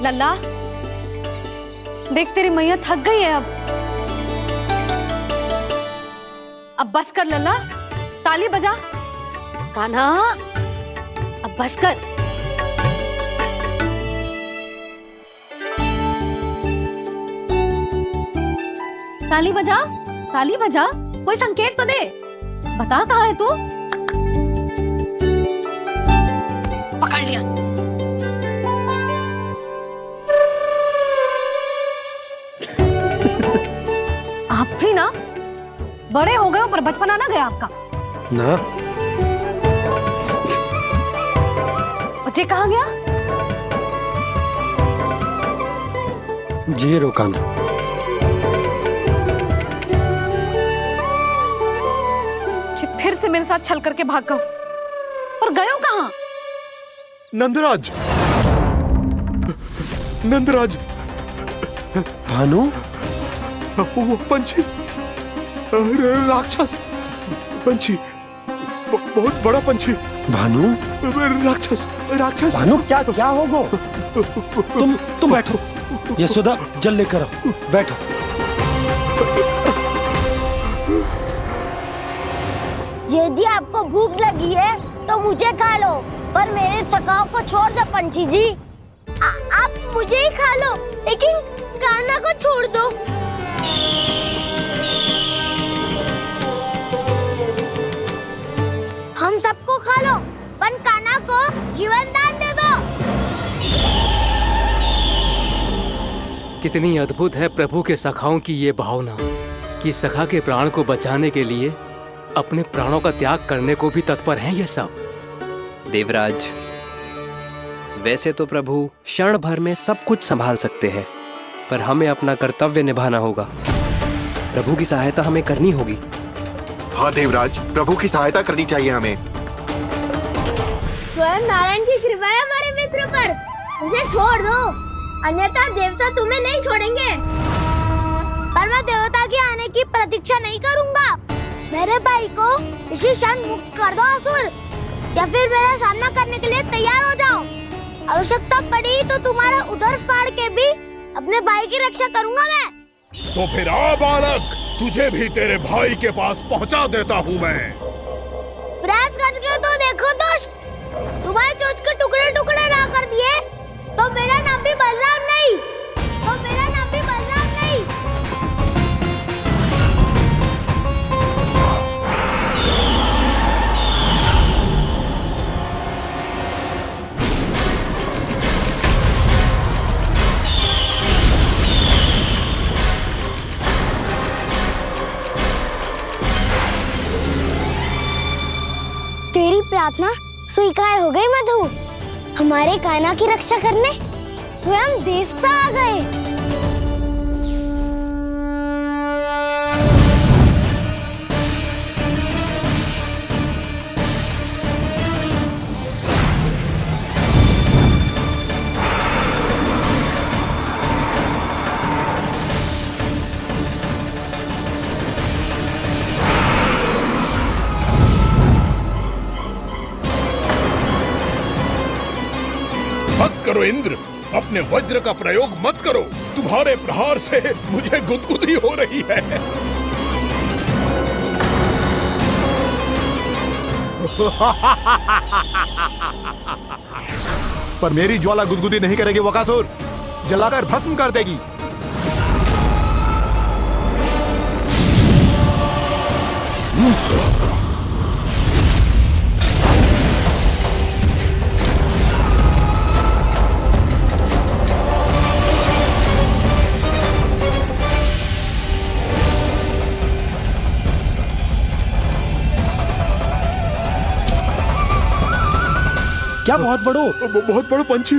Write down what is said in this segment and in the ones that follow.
लल्ला, देख तेरी मैया थक गई है अब बस कर लल्ला, ताली बजा। कान्हा, अब बस कर। ताली बजा, ताली बजा, कोई संकेत तो दे, बता कहाँ है तू? पकड़ लिया। आप भी ना बड़े हो गए हो पर बचपना ना गया आपका ना। बच्चे कहाँ गया? जी रोकाना। फिर से मेरे साथ छल करके भाग गए और गए हो कहाँ? नंदराज, नंदराज। भानु, वो पंछी, राक्षस पंछी, बहुत बड़ा पंछी। भानु, राक्षस, राक्षस। भानु क्या होगा? तुम बैठो, यशोदा जल लेकर आओ, बैठो। यदि आपको भूख लगी है तो मुझे खा लो, पर मेरे सखाओं को छोड़ दो पंछी जी। आप मुझे ही खा लो, लेकिन कान्हा को छोड़ दो। हम सबको खा लो, पर कान्हा को जीवन दान दे दो। कितनी अद्भुत है प्रभु के सखाओं की ये भावना कि सखा के प्राण को बचाने के लिए अपने प्राणों का त्याग करने को भी तत्पर हैं ये सब। देवराज, वैसे तो प्रभु क्षण भर में सब कुछ संभाल सकते हैं, पर हमें अपना कर्तव्य निभाना होगा। प्रभु की सहायता हमें करनी होगी। हाँ देवराज, प्रभु की सहायता करनी चाहिए हमें। स्वयं नारायण की कृपा है हमारे मित्र पर, उसे छोड़ दो, अन्यथा देवता तुम्हें नहीं छोड़ेंगे। पर मैं देवता के आने की प्रतीक्षा नहीं करूंगा। मेरे भाई को इसी क्षण मुक्त कर दो असुर, या फिर मेरा सामना करने के लिए तैयार हो जाओ। आवश्यकता पड़ी तो तुम्हारा उधर फाड़ के भी अपने भाई की रक्षा करूंगा मैं। तो फिर आ बालक, तुझे भी तेरे भाई के पास पहुंचा देता हूँ मैं। प्रयास करके तो देखो दोस्त, तुम्हारे चोंच के टुकड़े टुकड़े ना कर दिए तो मेरा नाम भी बलराम नहीं, तो मेरा नाम भी बलराम नहीं। तेरी प्रार्थना स्वीकार हो गई मधु। हमारे कान्हा की रक्षा करने स्वयं देवता आ गए। बस करो इंद्र, अपने वज्र का प्रयोग मत करो। तुम्हारे प्रहार से मुझे गुदगुदी हो रही है। पर मेरी ज्वाला गुदगुदी नहीं करेगी वकासुर, जलाकर भस्म कर देगी। क्या बहुत बड़ो? बहुत बड़ा पंछी।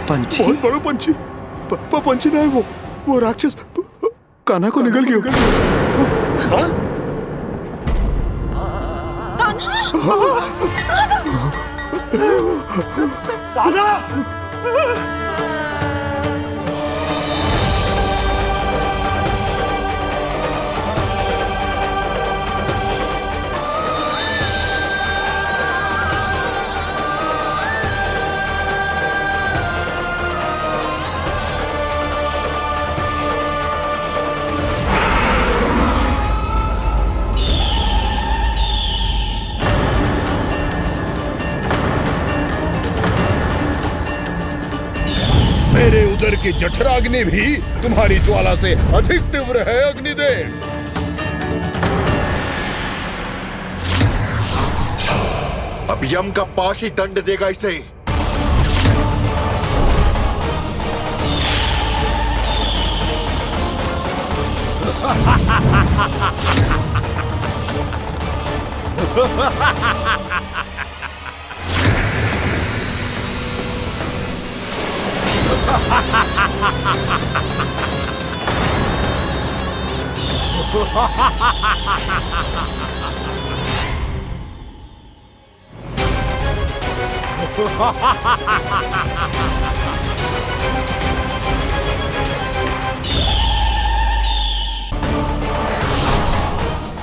पंछी? बहुत बड़ा पंछी। पंछी नहीं, वो राक्षस कान्हा को निगल गया। हाँ? कान्हा! अंदर की जठराग्नि भी तुम्हारी ज्वाला से अधिक तीव्र है अग्निदेव। अब यम का पाश ही दंड देगा इसे।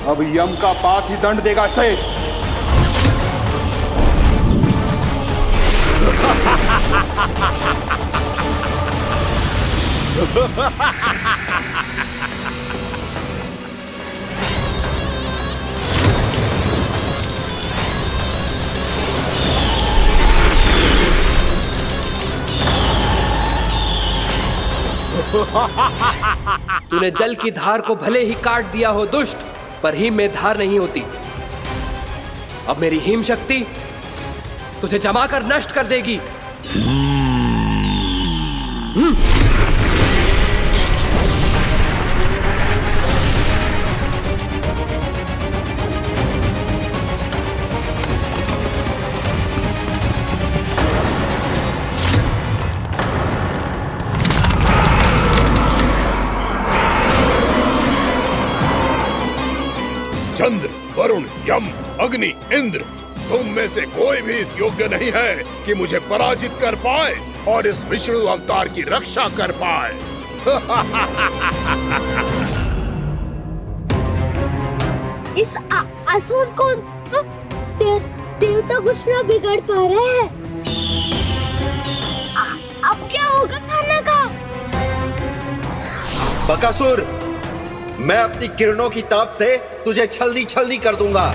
अब यम का पास ही दंड देगा इसे। तूने जल की धार को भले ही काट दिया हो दुष्ट, पर हिम में धार नहीं होती। अब मेरी हिम शक्ति तुझे जमा कर नष्ट कर देगी। चंद्र, वरुण, यम, अग्नि, इंद्र, तुम में से कोई भी इस योग्य नहीं है कि मुझे पराजित कर पाए और इस विष्णु अवतार की रक्षा कर पाए। इस असुर को देवता कुछ ना बिगाड़ पा रहे हैं। अब क्या होगा खाने का? बकासुर, मैं अपनी किरणों की ताप से तुझे छलनी छलनी कर दूंगा।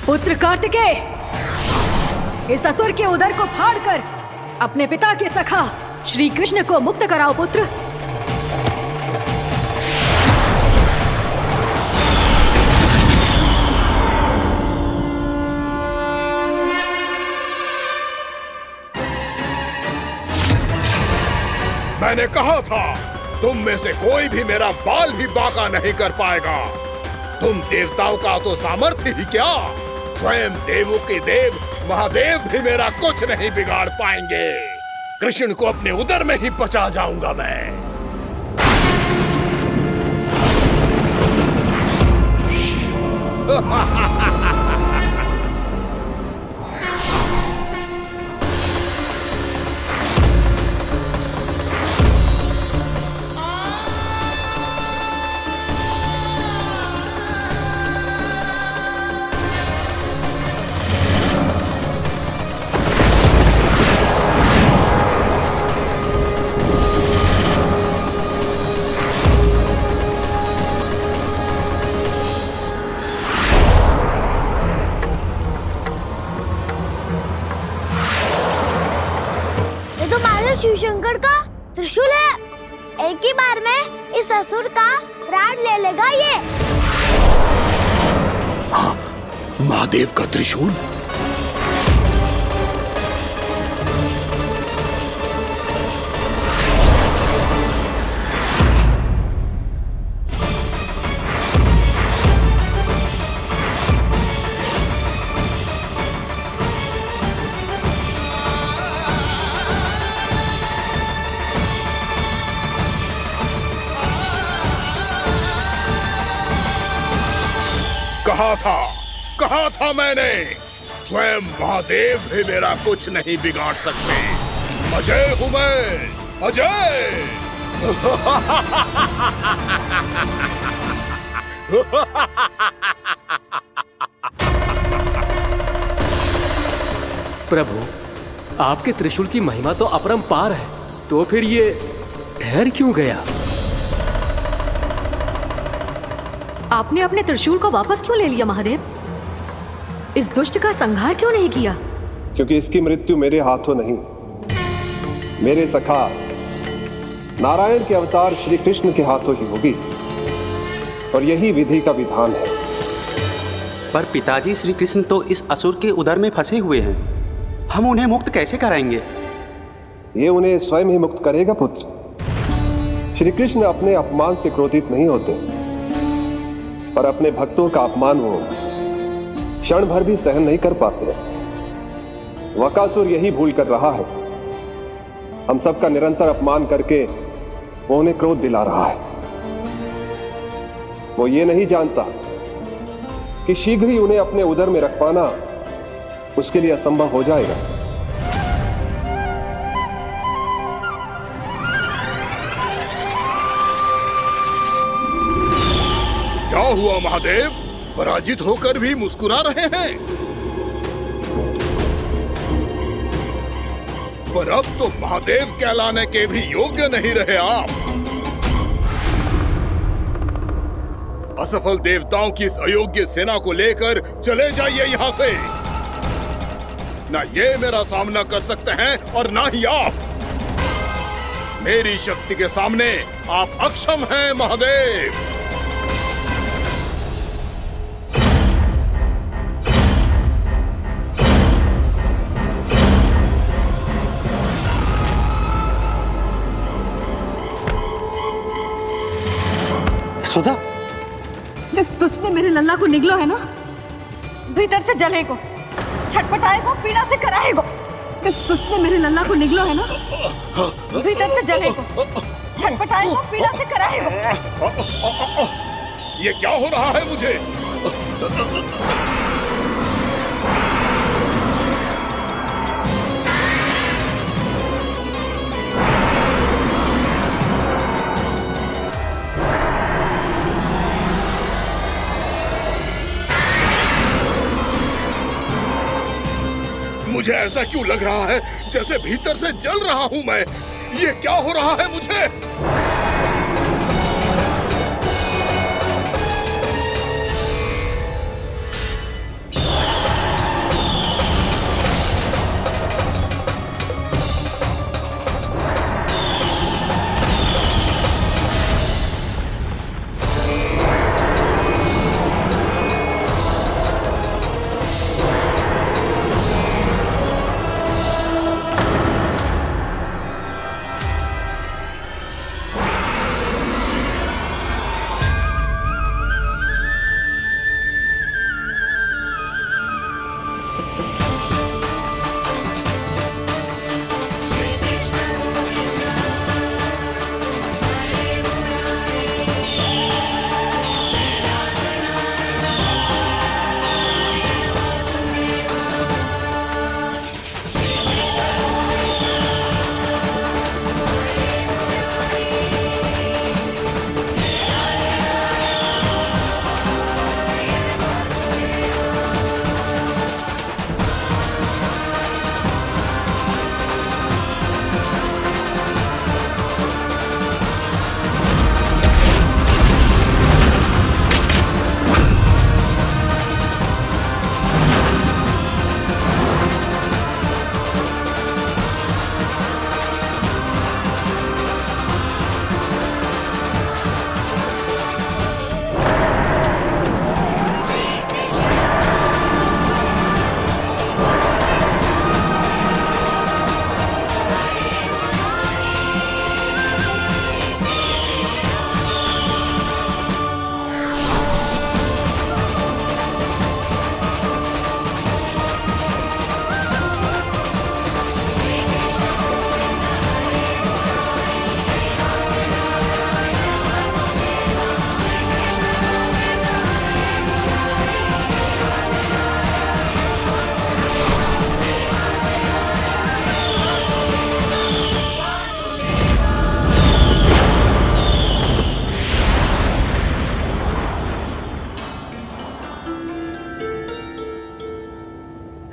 पुत्र कार्तिकेय, इस असुर के उदर को फाड़कर अपने पिता के सखा श्री कृष्ण को मुक्त कराओ पुत्र। मैंने कहा था, तुम में से कोई भी मेरा बाल भी बांका नहीं कर पाएगा। तुम देवताओं का तो सामर्थ्य ही क्या, स्वयं देवों के देव महादेव भी मेरा कुछ नहीं बिगाड़ पाएंगे। कृष्ण को अपने उदर में ही पचा जाऊंगा मैं। शिव शंकर का त्रिशूल है। एक ही बार में इस असुर का प्राण ले लेगा ये। हाँ, महादेव का त्रिशूल। कहा था मैंने, स्वयं महादेव भी मेरा कुछ नहीं बिगाड़ सकते। अजय हूं मैं, अजय। प्रभु, आपके त्रिशूल की महिमा तो अपरंपार है, तो फिर ये ठहर क्यों गया? आपने अपने त्रिशूल को वापस क्यों ले लिया महादेव? इस दुष्ट का संहार क्यों नहीं किया? क्योंकि इसकी मृत्यु मेरे हाथों नहीं, मेरे सखा नारायण के अवतार श्री कृष्ण के हाथों ही होगी, और यही विधि का विधान है। पर पिताजी, श्री कृष्ण तो इस असुर के उदर में फंसे हुए हैं, हम उन्हें मुक्त कैसे कराएंगे? ये उन्हें स्वयं ही मुक्त करेगा पुत्र। श्री कृष्ण अपने अपमान से क्रोधित नहीं होते, पर अपने भक्तों का अपमान वो क्षण भर भी सहन नहीं कर पाते। वकासुर यही भूल कर रहा है, हम सबका निरंतर अपमान करके वो उन्हें क्रोध दिला रहा है। वो ये नहीं जानता कि शीघ्र ही उन्हें अपने उदर में रख पाना उसके लिए असंभव हो जाएगा। क्या हुआ महादेव, पराजित होकर भी मुस्कुरा रहे हैं? पर अब तो महादेव कहलाने के भी योग्य नहीं रहे आप। असफल देवताओं की इस अयोग्य सेना को लेकर चले जाइए यहाँ से। ना ये मेरा सामना कर सकते हैं और ना ही आप। मेरी शक्ति के सामने आप अक्षम हैं महादेव। सुधा, जिस दुष्ट ने मेरे लल्ला को निगलो है ना, भीतर से जले को, छटपटाए को, पीड़ा से कराए को। जिस दुष्ट ने मेरे लल्ला को निगलो है ना, भीतर से जले को, छटपटाए को, पीड़ा से कराए को। ये क्या हो रहा है मुझे? मुझे ऐसा क्यों लग रहा है जैसे भीतर से जल रहा हूं मैं? ये क्या हो रहा है मुझे?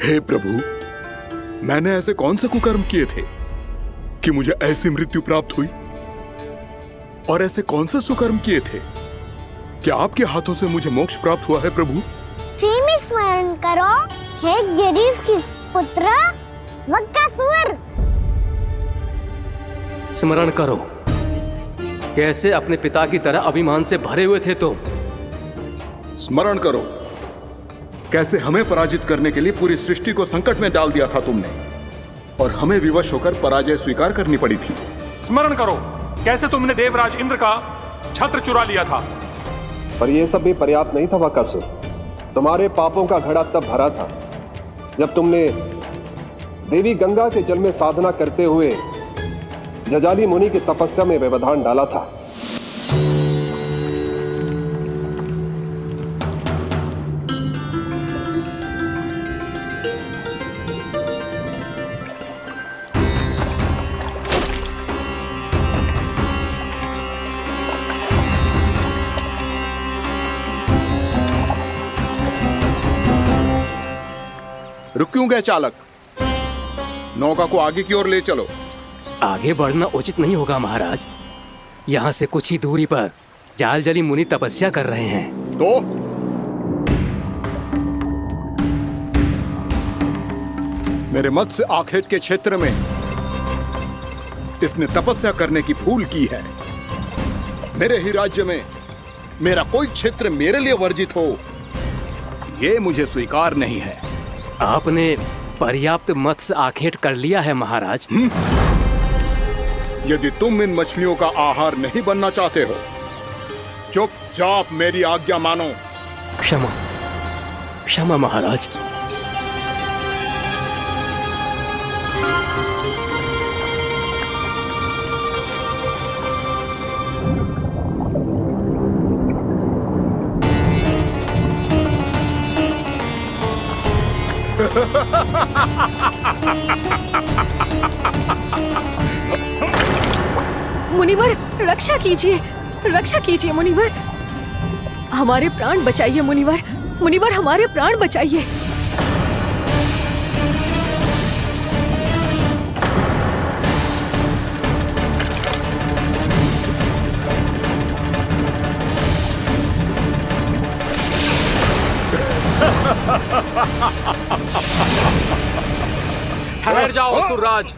हे प्रभु, मैंने ऐसे कौन से कुकर्म किए थे कि मुझे ऐसी मृत्यु प्राप्त हुई? और ऐसे कौन से सुकर्म किए थे कि आपके हाथों से मुझे मोक्ष प्राप्त हुआ है प्रभु? में स्मरण करो, हे जरीफ की पुत्र वक्कासुर। स्मरण करो, कैसे अपने पिता की तरह अभिमान से भरे हुए थे तुम। स्मरण करो, कैसे हमें पराजित करने के लिए पूरी सृष्टि को संकट में डाल दिया था तुमने, और हमें विवश होकर पराजय स्वीकार करनी पड़ी थी। स्मरण करो, कैसे तुमने देवराज इंद्र का छत्र चुरा लिया था। पर यह सब भी पर्याप्त नहीं था वक्कासुर। तुम्हारे पापों का घड़ा तब भरा था जब तुमने देवी गंगा के जल में साधना करते हुए जजाली मुनि की तपस्या में व्यवधान डाला था। रुक क्यों गए चालक? नौका को आगे की ओर ले चलो। आगे बढ़ना उचित नहीं होगा महाराज। यहाँ से कुछ ही दूरी पर जालजली मुनि तपस्या कर रहे हैं। तो मेरे मत्स्य आखेट के क्षेत्र में इसने तपस्या करने की भूल की है। मेरे ही राज्य में मेरा कोई क्षेत्र मेरे लिए वर्जित हो, यह मुझे स्वीकार नहीं है। आपने पर्याप्त मत्स्य आखेट कर लिया है महाराज। यदि तुम इन मछलियों का आहार नहीं बनना चाहते हो, चुपचाप मेरी आज्ञा मानो। क्षमा, क्षमा महाराज। मुनिवर, रक्षा कीजिए, रक्षा कीजिए मुनिवर। हमारे प्राण बचाइए मुनिवर, मुनिवर हमारे प्राण बचाइए। ठहर जाओ असुरराज,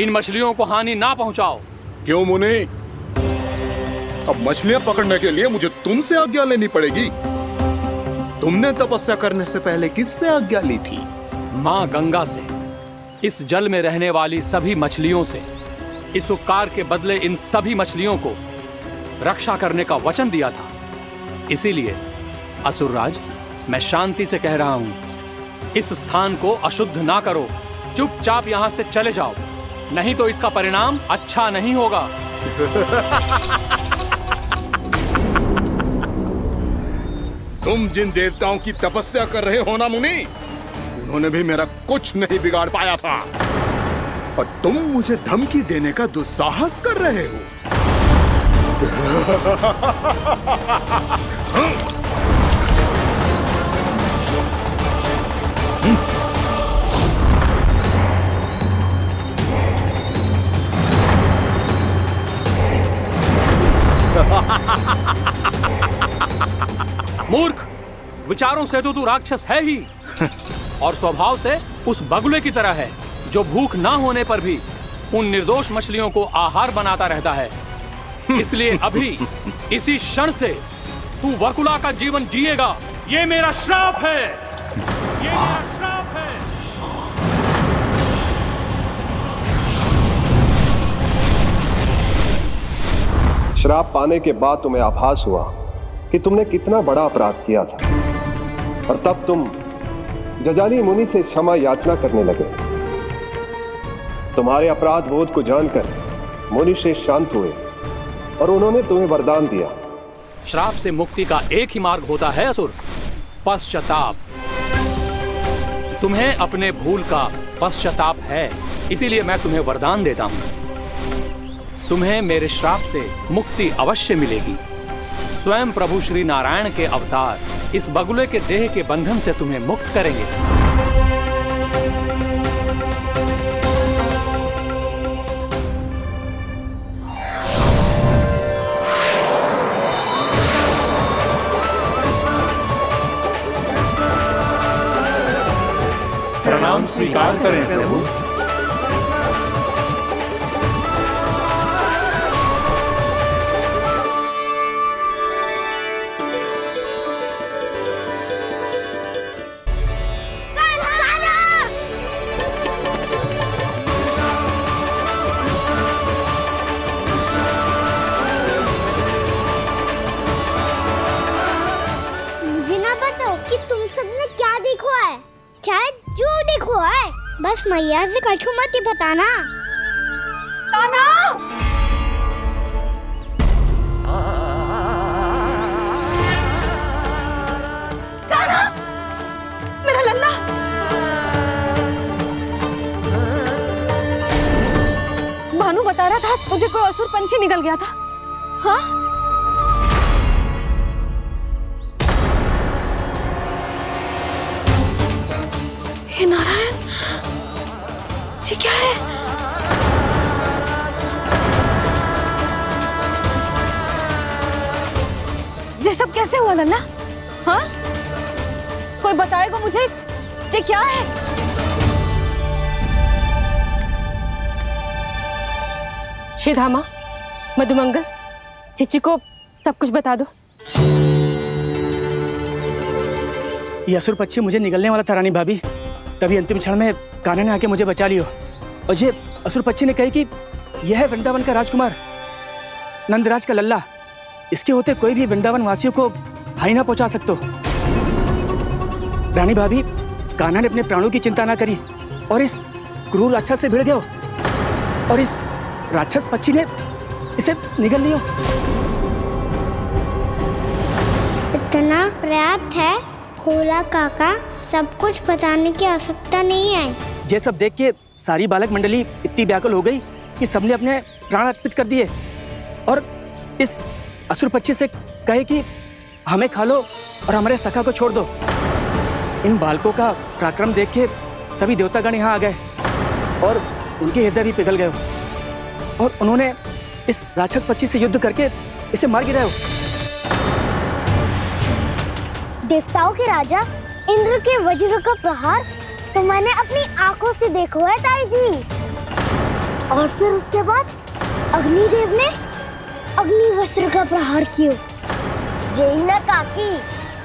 इन मछलियों को हानि ना पहुंचाओ। क्यों मुनि? अब मछलियां पकड़ने के लिए मुझे तुमसे आज्ञा लेनी पड़ेगी। तुमने तपस्या करने से पहले किससे आज्ञा ली थी? माँ गंगा से, इस जल में रहने वाली सभी मछलियों से। इस उपकार के बदले इन सभी मछलियों को रक्षा करने का वचन दिया था। इसीलिए असुरराज, मैं शांति से कह रहा हूं, इस स्थान को अशुद्ध ना करो। चुपचाप यहां से चले जाओ, नहीं तो इसका परिणाम अच्छा नहीं होगा। तुम जिन देवताओं की तपस्या कर रहे हो ना मुनि, उन्होंने भी मेरा कुछ नहीं बिगाड़ पाया था, और तुम मुझे धमकी देने का दुस्साहस कर रहे हो। मूर्ख, विचारों से तो तू राक्षस है ही, और स्वभाव से उस बगुले की तरह है जो भूख ना होने पर भी उन निर्दोष मछलियों को आहार बनाता रहता है। इसलिए अभी इसी क्षण से तू वकुला का जीवन जिएगा। ये मेरा श्राप है, ये मेरा श्राप है। श्राप पाने के बाद तुम्हें आभास हुआ कि तुमने कितना बड़ा अपराध किया था, और तब तुम जजाली मुनि से क्षमा याचना करने लगे। तुम्हारे अपराध बोध को जानकर मुनि श्रेष्ठ शांत हुए और उन्होंने तुम्हें वरदान दिया। श्राप से मुक्ति का एक ही मार्ग होता है असुर, पश्चाताप। तुम्हें अपने भूल का पश्चाताप है, इसीलिए मैं तुम्हें वरदान देता हूं। तुम्हें मेरे श्राप से मुक्ति अवश्य मिलेगी। स्वयं प्रभु श्री नारायण के अवतार इस बगुले के देह के बंधन से तुम्हें मुक्त करेंगे। प्रणाम स्वीकार करें प्रभु। मुझे ना बताओ कि तुम सबने क्या देखा है, चाहे जो देखो है, बस मैया से कछु मत ही बताना। कान्हा! कान्हा! मेरा लल्ला! भानु बता रहा था तुझे कोई असुर पंछी निकल गया था। हाँ? हे नारायण, ये क्या है? ये सब कैसे हुआ लल्ला? हाँ? कोई बताएगा मुझे ये क्या है? श्रीधामा, मधुमंगल, चिची को सब कुछ बता दो। ये असुर पक्षी मुझे निगलने वाला था रानी भाभी, तभी अंतिम क्षण में कान्हा ने आके मुझे बचा लियो। और ये असुर पक्षी ने कही कि यह है वृंदावन का राजकुमार, नंदराज का लल्ला। इसके होते कोई भी वृंदावन वासियों को हानि ना पहुंचा सकते। रानी भाभी, कान्हा ने अपने प्राणों की चिंता ना करी और इस क्रूर राक्षस से भिड़ गयो और इस राक्षस पक्षी ने इसे निगल लियो। इतना पर्याप्त है भोला काका, सब कुछ बताने की आवश्यकता नहीं है। ये सब देख के सारी बालक मंडली इतनी व्याकुल हो गई कि सबने अपने प्राण अर्पित कर दिए और इस असुर पक्षी से कहे कि हमें खा लो और हमारे सखा को छोड़ दो। इन बालकों का पराक्रम देख के सभी देवतागण यहाँ आ गए और उनके हृदय भी पिघल गए और उन्होंने इस राक्षस पक्षी से युद्ध करके इसे मार गिराया। देवताओं के राजा इंद्र के वज्र का प्रहार तो मैंने अपनी आंखों से देखा है ताई जी। और फिर उसके बाद अग्निदेव ने अग्निवस्त्र का प्रहार किया। जय ना काकी,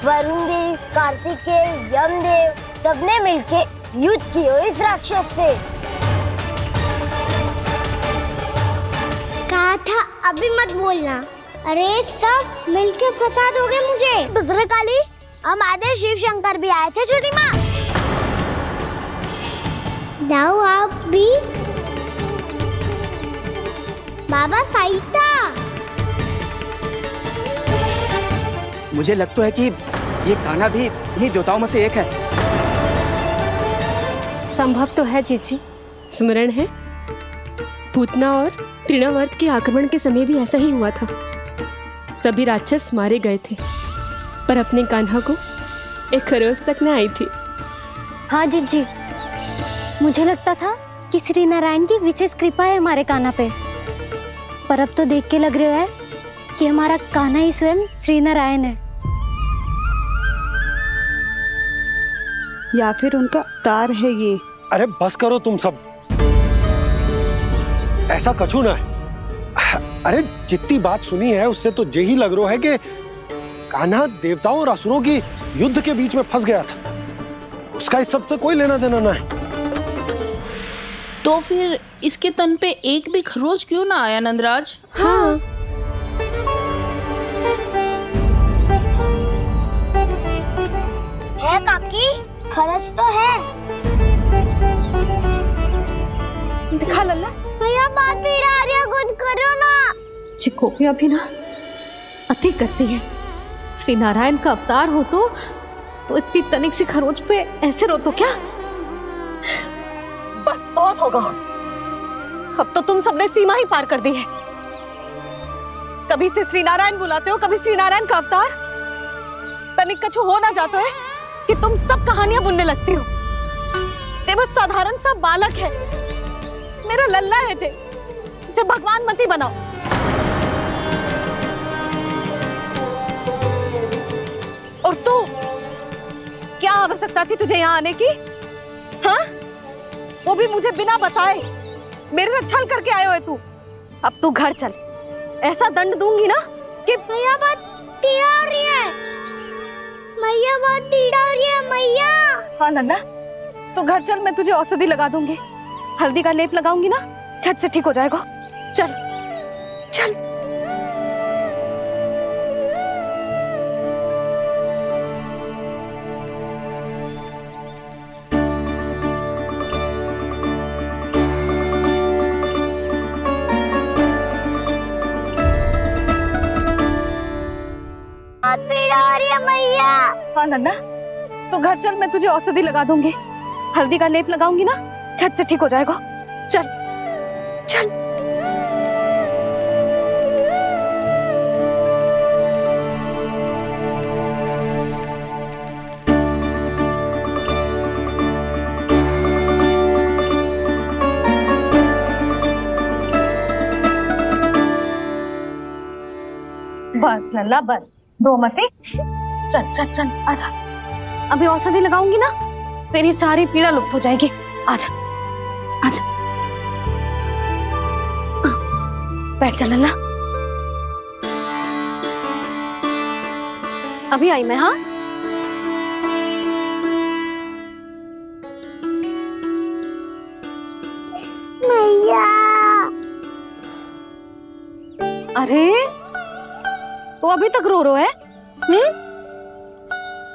वरुण देव, कार्तिकेय, यमदेव सबने मिलके युद्ध किया इस राक्षस से। कहा था अभी मत बोलना। अरे सब मिलके फंसा दोगे मुझे। भद्रकाली, हमारे शिव शंकर भी आए थे छोटी माँ। जाओ आप भी। बाबा साईता, मुझे लगता है कि ये कान्हा भी इन्हीं देवताओं में से एक है। संभव तो है चीची, स्मरण है पूतना और तृणावर्त के आक्रमण के समय भी ऐसा ही हुआ था। सभी राक्षस मारे गए थे पर अपने कान्हा को एक खरोच तक न आई थी। हाँ जीजी, मुझे लगता था कि श्री नारायण की विशेष कृपा है हमारे कान्हा पे, पर अब तो देख के लग रहा है कि हमारा कान्हा ही स्वयं श्री नारायण है। या फिर उनका अवतार है ये। अरे बस करो तुम सब, ऐसा कछु ना है। अरे जितनी बात सुनी है उससे तो यही लग रहा है कि कान्हा देवताओं और असुरों की युद्ध के बीच में फंस गया था। उसका इस सब से कोई लेना देना ना है। तो फिर इसके तन पे एक भी खरोच क्यों ना आया नंदराज? हाँ, है काकी, खरच तो है। दिखा लल्ला। भैया बात पीड़ा आ रही है, कुछ करो ना। चिकोपिया भी ना अति करती है। श्री नारायण का अवतार हो तो इतनी तनिक सी खरोच पे ऐसे रो तो क्या? बस बहुत होगा। अब तो तुम सबने सीमा ही पार कर दी है। कभी से श्री नारायण बुलाते हो, कभी श्री नारायण का अवतार। तनिक कछु हो ना जाता है कि तुम सब कहानियां बुनने लगती हो। जे बस साधारण सा बालक है, मेरा लल्ला है जे, इसे भगवान मती बनाओ। और तू, क्या आवश्यकता थी तुझे यहाँ आने की? हाँ, वो भी मुझे बिना बताए। मेरे साथ छल करके आए हो तू। अब तू घर चल, ऐसा दंड दूंगी ना कि मैया बहुत पीड़ा हो रही है। मैया बहुत पीड़ा हो रही है मैया। हाँ नन्ना, तू घर चल, मैं तुझे औषधि लगा दूंगी। हल्दी का लेप लगाऊंगी ना, झट से ठीक हो जाएगा। चल चल। बहुत पीड़ा हो रही है मैया। हाँ नन्ना, तू घर चल, मैं तुझे औषधि लगा दूंगी। हल्दी का लेप लगाऊंगी ना, झट से ठीक हो जाएगा। चल चल। बस लल्ला बस, रो मते। चल चल चल, आजा। अभी औषधि लगाऊंगी ना, तेरी सारी पीड़ा लुप्त हो जाएगी। आजा आजा, बैठ जा लल्ला। अभी आई मैं। हाँ, मैया। अरे तो अभी तक रो रो है?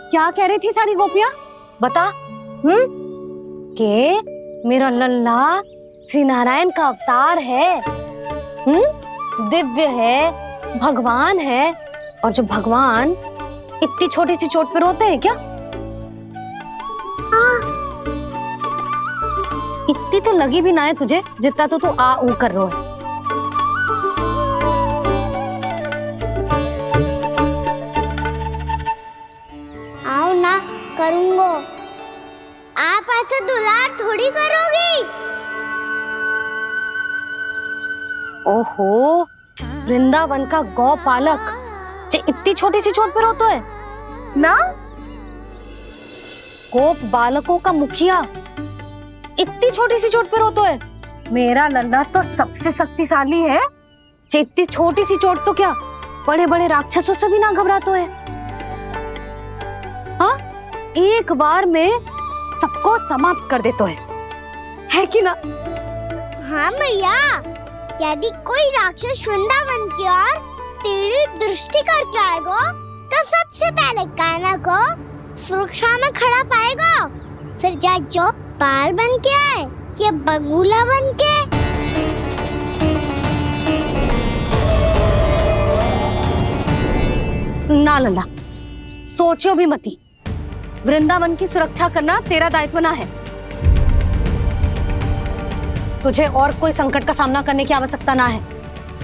क्या कह रही थी सारी गोपियां? बता। के मेरा लल्ला श्री नारायण का अवतार है। दिव्य है, भगवान है। और जो भगवान इतनी छोटी सी चोट पे रोते हैं क्या? इतनी तो लगी भी ना है तुझे, जितना तो तू आ ऊ कर रो है। आओ ना, करूंगो। आप ऐसा दुलार थोड़ी करोगी। ओहो, वृंदावन का गौपालक जो इतनी छोटी सी चोट पे रोता है ना? गोप बालकों का मुखिया इतनी छोटी सी चोट पे रोता है? मेरा लल्ला तो सबसे शक्तिशाली है। इतनी छोटी सी चोट तो क्या, बड़े बड़े राक्षसों से भी ना घबराता है। हाँ, एक बार में सबको समाप्त कर देता है कि ना? हाँ मैया, यदि कोई राक्षस वृंदावन की ओर टेढ़ी दृष्टि करके आएगा, तो सबसे पहले कान्हा को सुरक्षा में खड़ा पाएगा। फिर चाहे जो बाल बन के आए या बगुला बन के। ना लल्ला, सोचो भी मती। वृंदावन की सुरक्षा करना तेरा दायित्व ना है। तुझे और कोई संकट का सामना करने की आवश्यकता ना है।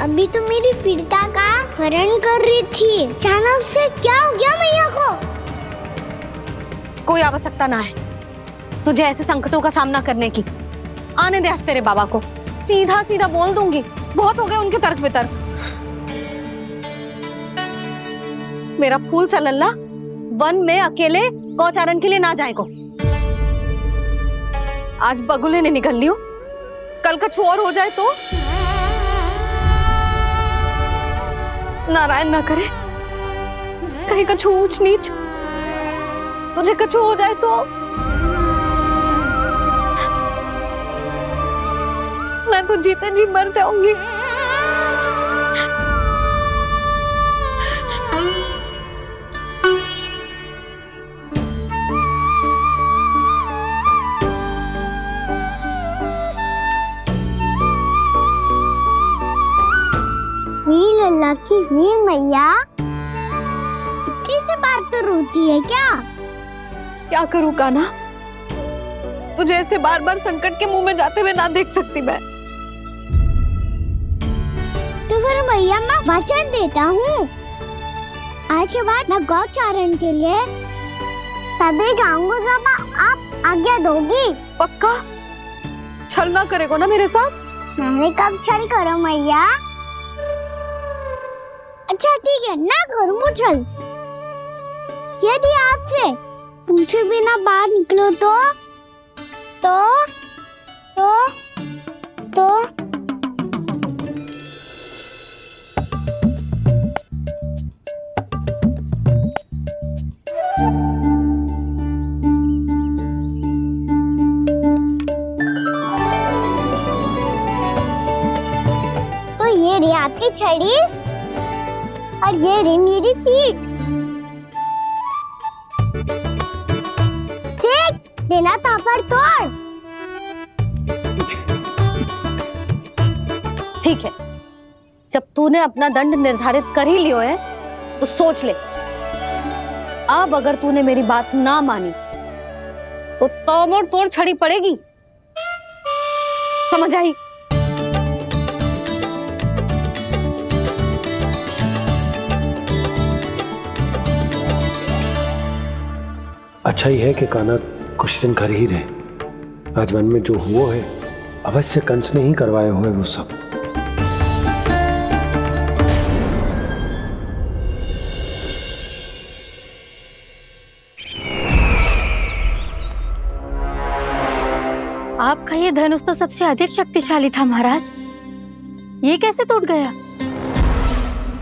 अभी तो मेरी पीड़िता का हरण कर रही थी, अचानक से क्या हो गया मैया को? कोई आवश्यकता ना है तुझे ऐसे संकटों का सामना करने की। आने दे आज तेरे बाबा को, सीधा सीधा बोल दूंगी। बहुत हो गए उनके तर्क वितर्क। मेरा फूल सा लल्ला वन में अकेले गौचारण के लिए ना जाएगो। आज बगुले ने निकल लियो, कल कछु और हो जाए तो? नारायण ना करे, कहीं कछु ऊंच नीच तुझे कछु हो जाए तो? मैं तो जीते जी मर जाऊंगी। वीर लल्ला की वीर मैया इतनी से बात तो रोती है क्या? क्या करूं कान्हा, तुझे ऐसे बार बार संकट के मुंह में जाते हुए ना देख सकती मैं। तो फिर करो भैया, मैं वचन देता हूँ आज के बाद मैं गौचारण के लिए तभी जाऊंगा जब आप आज्ञा दोगी। पक्का? छल ना करेगा ना मेरे साथ? मैंने कब छल करो मैया? अच्छा ठीक है, ना करूँ छल। यदि आपसे पूछे बिना बाहर निकलो तो ये रे आपकी छड़ी और ये रे मेरी पीठ। चेक देना तापर तोड़। ठीक है, जब तूने अपना दंड निर्धारित कर ही लियो है तो सोच ले, अब अगर तूने मेरी बात ना मानी तो तोड़ तोड़ छड़ी पड़ेगी। समझ आई? अच्छा ही है कि कान्हा कुछ दिन घर ही रहे। आज वन में जो हुआ है अवश्य कंस ने ही करवाए हुए वो सब। आपका ये धनुष तो सबसे अधिक शक्तिशाली था महाराज, ये कैसे टूट गया?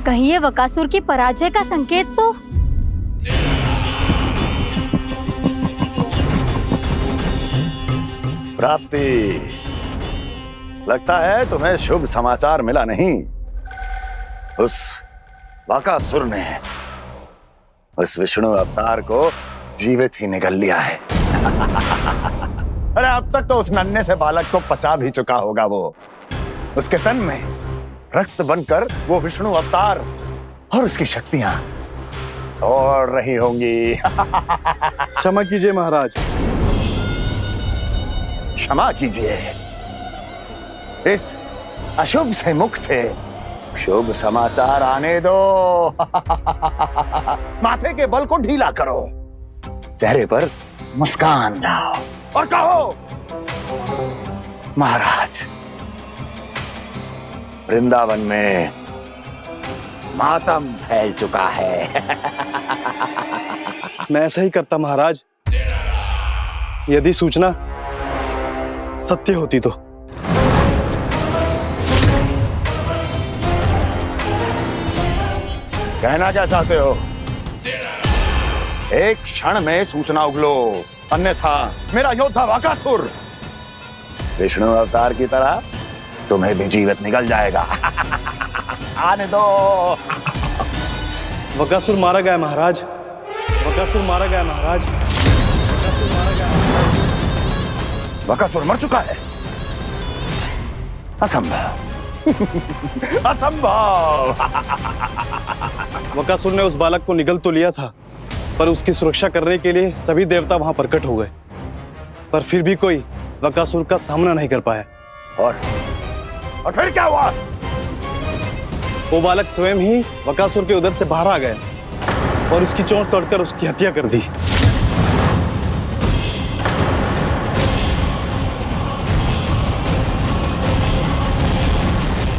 कहीं ये बकासुर की पराजय का संकेत तो? प्राप्ति, लगता है तुम्हें शुभ समाचार मिला नहीं। उस बकासुर ने उस विष्णु अवतार को जीवित ही निगल लिया है। अरे अब तक तो उस नन्हे से बालक को पचा भी चुका होगा वो। उसके तन में रक्त बनकर वो विष्णु अवतार और उसकी शक्तियां दौड़ रही होंगी। क्षमा कीजिए महाराज। क्षमा कीजिए, इस अशुभ से मुख से शुभ समाचार आने दो। माथे के बल को ढीला करो, चेहरे पर मुस्कान लाओ और कहो, महाराज, वृंदावन में मातम फैल चुका है। मैं ऐसा ही करता महाराज, यदि सूचना सत्य होती तो। कहना क्या चाहते हो? एक क्षण में सूचना उगलो, अन्यथा मेरा योद्धा बकासुर विष्णु अवतार की तरह तुम्हें भी जीवित निकल जाएगा। आने दो। बकासुर मारा गया महाराज, बकासुर मारा गया महाराज, बकासुर मारा गया। बकासुर मर चुका है? असंभव। असंभव। बकासुर ने उस बालक को निगल तो लिया था, पर उसकी सुरक्षा करने के लिए सभी देवता वहां प्रकट हो गए, पर फिर भी कोई बकासुर का सामना नहीं कर पाया। और फिर क्या हुआ? वो बालक स्वयं ही बकासुर के उदर से बाहर आ गया और उसकी चोंच तोड़कर उसकी हत्या कर दी।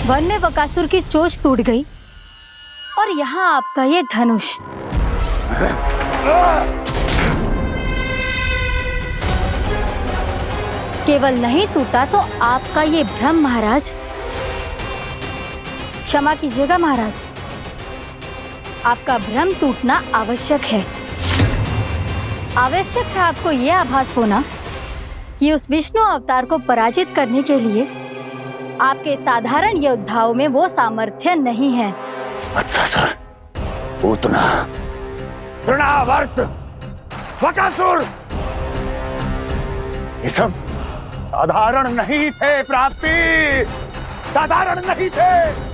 वन में बकासुर की चोंच टूट गई और यहाँ आपका ये धनुष। केवल नहीं टूटा तो आपका ये भ्रम महाराज। क्षमा कीजिएगा महाराज, आपका भ्रम टूटना आवश्यक है। आवश्यक है आपको यह आभास होना कि उस विष्णु अवतार को पराजित करने के लिए आपके साधारण योद्धाओं में वो सामर्थ्य नहीं है। अच्छा सर, पूतना, तृणावर्त, बकासुर, ये सब साधारण नहीं थे प्राप्ति, साधारण नहीं थे।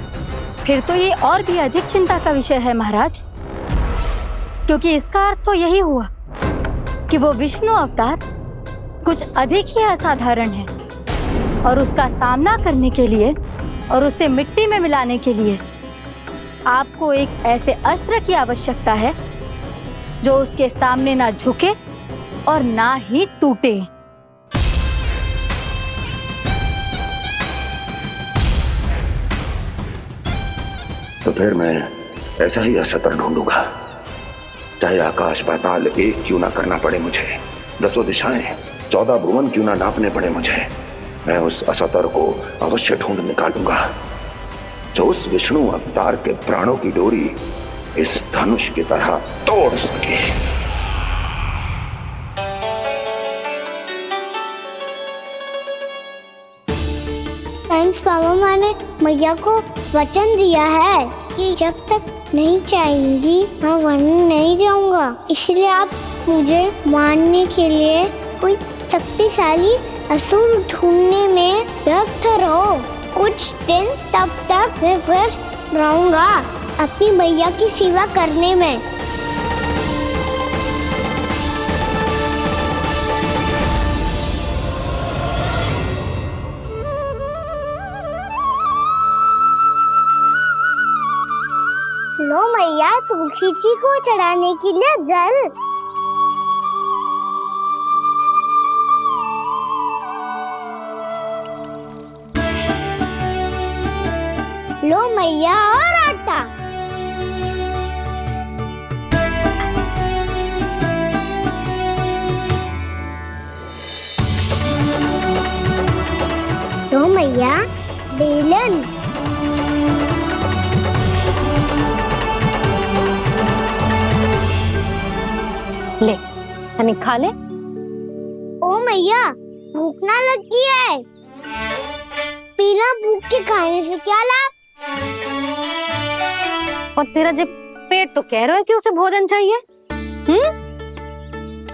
फिर तो ये और भी अधिक चिंता का विषय है महाराज, क्योंकि इसका अर्थ तो यही हुआ कि वो विष्णु अवतार कुछ अधिक ही असाधारण है और उसका सामना करने के लिए और उसे मिट्टी में मिलाने के लिए आपको एक ऐसे अस्त्र की आवश्यकता है जो उसके सामने ना झुके और ना ही टूटे। तो फिर मैं ऐसा ही अस्त्र ढूंढूंगा, चाहे आकाश पाताल एक क्यों ना करना पड़े मुझे, 10 दिशाएं 14 भुवन क्यों ना नापने पड़े मुझे, मैं उस अस्त्र को अवश्य ढूंढ निकालूंगा जो उस विष्णु अवतार के प्राणों की डोरी इस धनुष की तरह तोड़ सके। थैंक्स पापा, मैंने मैया को वचन दिया है कि जब तक नहीं चाहेंगी मैं वन नहीं जाऊंगा, इसलिए आप मुझे मारने के लिए कोई शक्तिशाली असुर ढूंढने में व्यस्त रहो। कुछ दिन तब तक मैं व्यस्त रहूंगा अपनी मैया की सेवा करने में। लो मैया, तुलसी जी को चढ़ाने के लिए जल। लो मैया, और आटा। लो मैया, बेलन। ले तनिक खा ले। ओ मैया, भूख ना लगी है। बिना भूख के खाने से क्या लाभ? और तेरा जब पेट तो कह रहा है कि उसे भोजन चाहिए,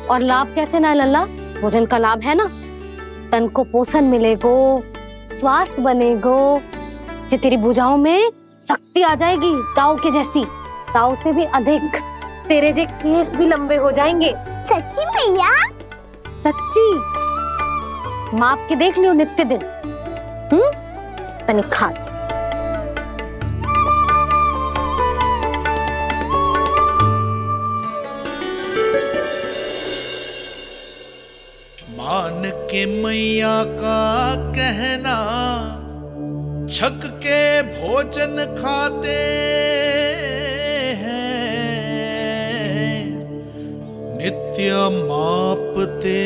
और लाभ कैसे ना लल्ला? भोजन का लाभ है ना, तन को पोषण मिलेगो, स्वास्थ्य बनेगो, जे तेरी भुजाओं में शक्ति आ जाएगी ताऊ के जैसी, ताऊ से भी अधिक। तेरे जे केस भी लंबे हो जाएंगे। सच्ची मैया? सच्ची। माप के देख लियो नित्य दिन। तनिक खा। मान के मैया का कहना, छक के भोजन खाते हैं, नित्य मापते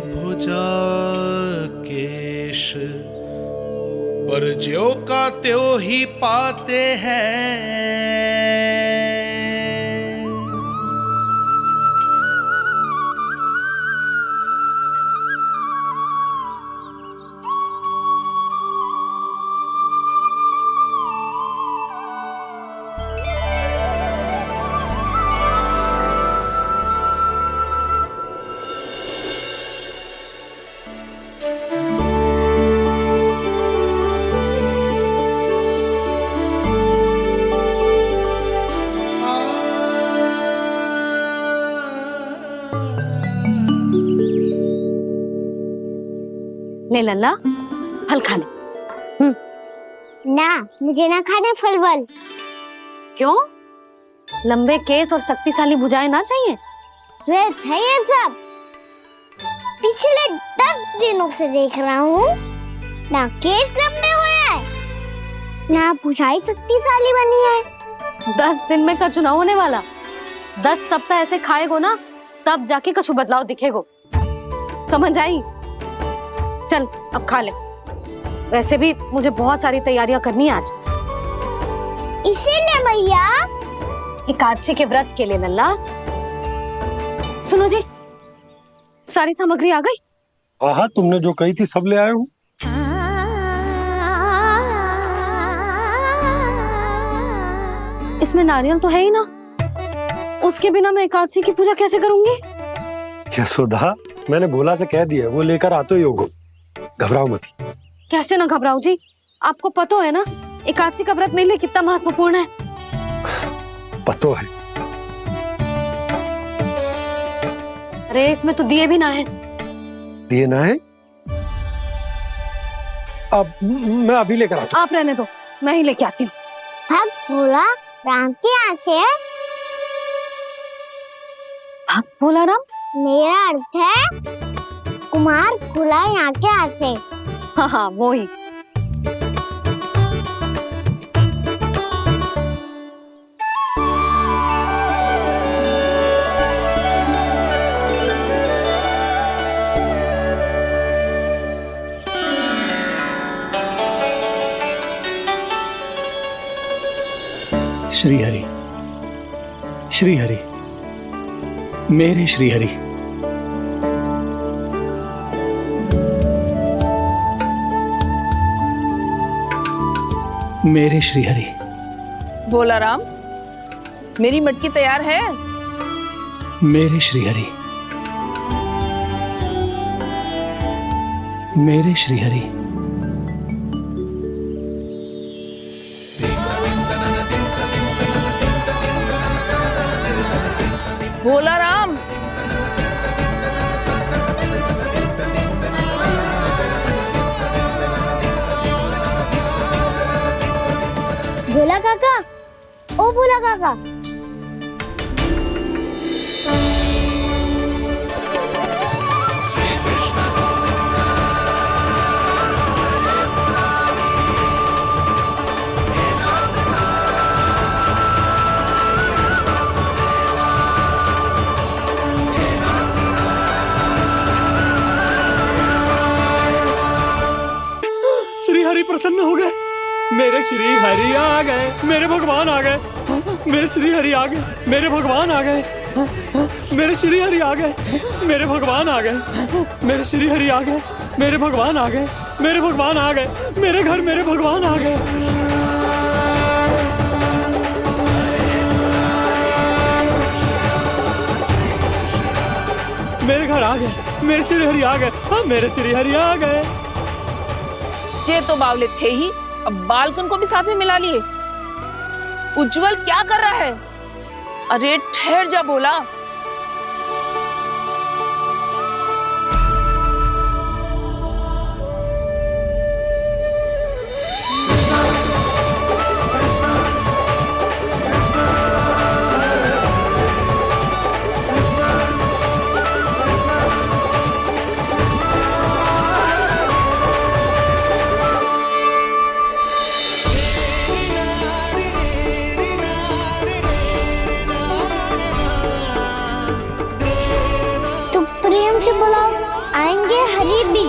भुजा केश, पर ज्यों का त्यों ही पाते हैं। ले लल्ला, फल खा ले। ना, मुझे ना खाने फल वल। क्यों? लंबे केस और शक्तिशाली भुजाएं ना चाहिए? व्यर्थ है ये सब। पिछले 10 दिनों से देख रहा हूँ, ना केस लंबे हुए हैं, ना भुजाएं शक्तिशाली बनी है। 10 दिन में का चुनाव होने वाला। 10 सप्ताह ऐसे खाएगो ना, तब जाके कछु बदलाव दिखेगो। समझ आई? चल अब खा ले। वैसे भी मुझे बहुत सारी तैयारियां करनी है आज। इसीलिए भैया, एकादशी के व्रत के लिए लल्ला। सुनो जी, सारी सामग्री आ गई? हाँ, तुमने जो कही थी सब ले आए हूँ। इसमें नारियल तो है ही ना, उसके बिना मैं एकादशी की पूजा कैसे करूंगी? यशोदा, मैंने भोला से कह दिया, वो लेकर आते ही होगा, घबराओ मत। कैसे ना घबराओ जी, आपको पता है ना एकादशी का व्रत मेरे लिए कितना महत्वपूर्ण है। पता है। अरे इसमें तो दिए भी ना है। दिए ना है? अब मैं अभी लेकर आता आप रहने दो, मैं ही लेके आती हूँ। भक्त भोला राम के यहाँ से है। भक्त भोला राम? मेरा अर्थ है कुमार भोला यहाँ के यहाँ से। हाँ हाँ वो ही। श्री हरि, श्री हरि, मेरे श्री हरि। मेरे श्री हरि। भोला राम, मेरी मटकी तैयार है। मेरे श्री हरि, मेरे श्री हरि। भोला राम, भोला काका, ओ भोला काका। श्री हरि प्रसन्न हो गए। मेरे श्री हरि आ गए, मेरे भगवान आ गए। मेरे श्री हरि आ गए, मेरे भगवान आ गए। मेरे श्री हरि आ गए, मेरे भगवान आ गए। मेरे श्री हरि आ गए, मेरे भगवान आ गए। मेरे भगवान आ गए, मेरे घर मेरे भगवान आ गए। मेरे घर आ गए, मेरे श्री हरि आ गए। हाँ, मेरे श्री हरि आ गए। ये तो बावले थे ही, अब बालकन को भी साथ में मिला लिए। उज्जवल क्या कर रहा है? अरे ठहर जा भोला। प्रेम से बुलाओ, आएंगे हरि भी।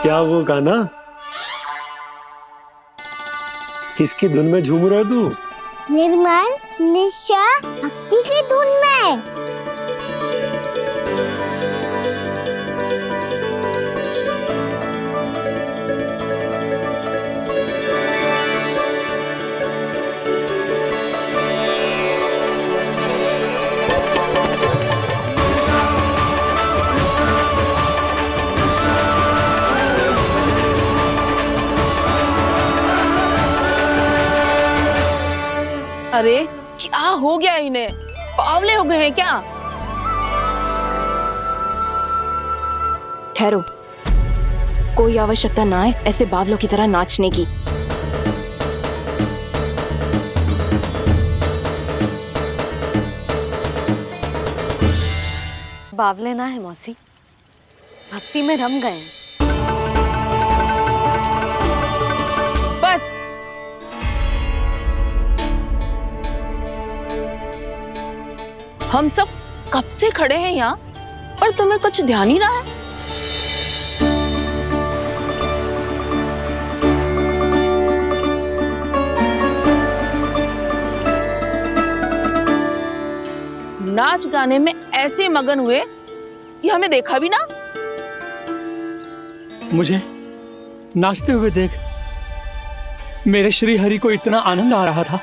क्या वो गाना? किसकी धुन में झूम रहा तू? निर्मल निशा भक्ति की धुन में। अरे क्या हो गया इन्हें? पावले हो गए हैं क्या? ठहरो, कोई आवश्यकता ना है ऐसे बावलों की तरह नाचने की। बावले ना है मौसी, भक्ति में रम गए। बस हम सब कब से खड़े हैं यहाँ, पर तुम्हें कुछ ध्यान ही रहा है। नाच गाने में ऐसे मगन हुए कि हमें देखा भी ना। मुझे नाचते हुए देख मेरे श्री हरि को इतना आनंद आ रहा था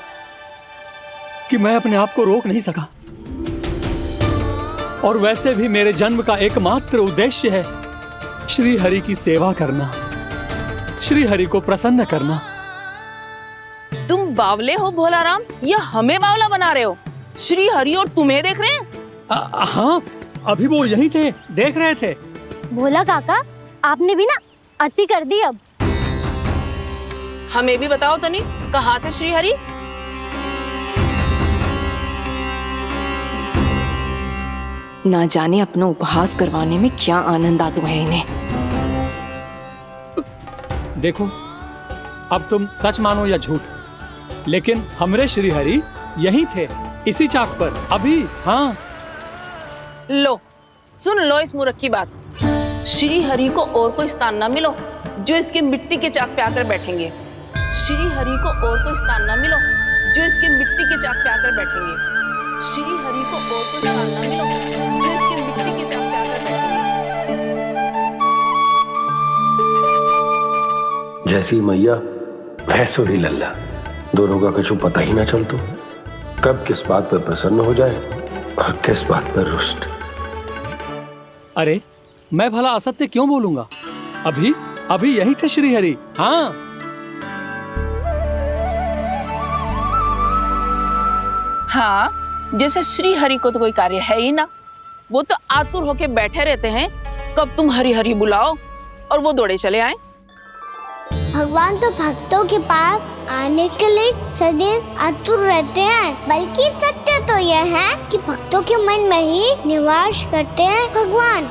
कि मैं अपने आप को रोक नहीं सका। और वैसे भी मेरे जन्म का एकमात्र उद्देश्य है श्री हरि की सेवा करना, श्री हरि को प्रसन्न करना। तुम बावले हो भोलाराम, या हमें बावला बना रहे हो? श्री हरि और तुम्हें देख रहे हैं? हाँ, अभी वो यहीं थे, देख रहे थे। भोला काका, आपने भी ना अति कर दी। अब हमें भी बताओ तनी, कहाँ थे श्री हरि? ना जाने अपना उपहास करवाने में क्या आनंद आता है इन्हें। देखो, अब तुम सच मानो या झूठ, लेकिन हमरे श्री हरि यहीं थे, इसी चाक पर अभी। हाँ, लो सुन लो इस मूर्ख की बात। श्री हरि को और कोई स्थान ना मिलो जो इसके मिट्टी के चाक पे आकर बैठेंगे। श्री हरि को और कोई स्थान ना मिलो जो इसके मिट्टी के चाक पे आकर बैठेंगे। श्री हरि को और कोई स्थान ना मिलो जो इसके मिट्टी के चाक पे आकर बैठेंगे। जैसी मैया भैंसो ही लल्ला, दोनों का कुछ पता ही ना चलतो, कब किस बात पर प्रसन्न हो जाए और किस बात पर रुष्ट। अरे मैं भला असत्य क्यों बोलूंगा? अभी यही थे श्री हरि। हाँ, हाँ, जैसे श्री हरि को तो कोई कार्य है ही ना, वो तो आतुर होके बैठे रहते हैं कब तुम हरि हरि बुलाओ और वो दौड़े चले आए। भगवान तो भक्तों के पास आने के लिए सदैव आतुर रहते हैं, बल्कि सत्य तो यह है कि भक्तों के मन में ही निवास करते हैं भगवान।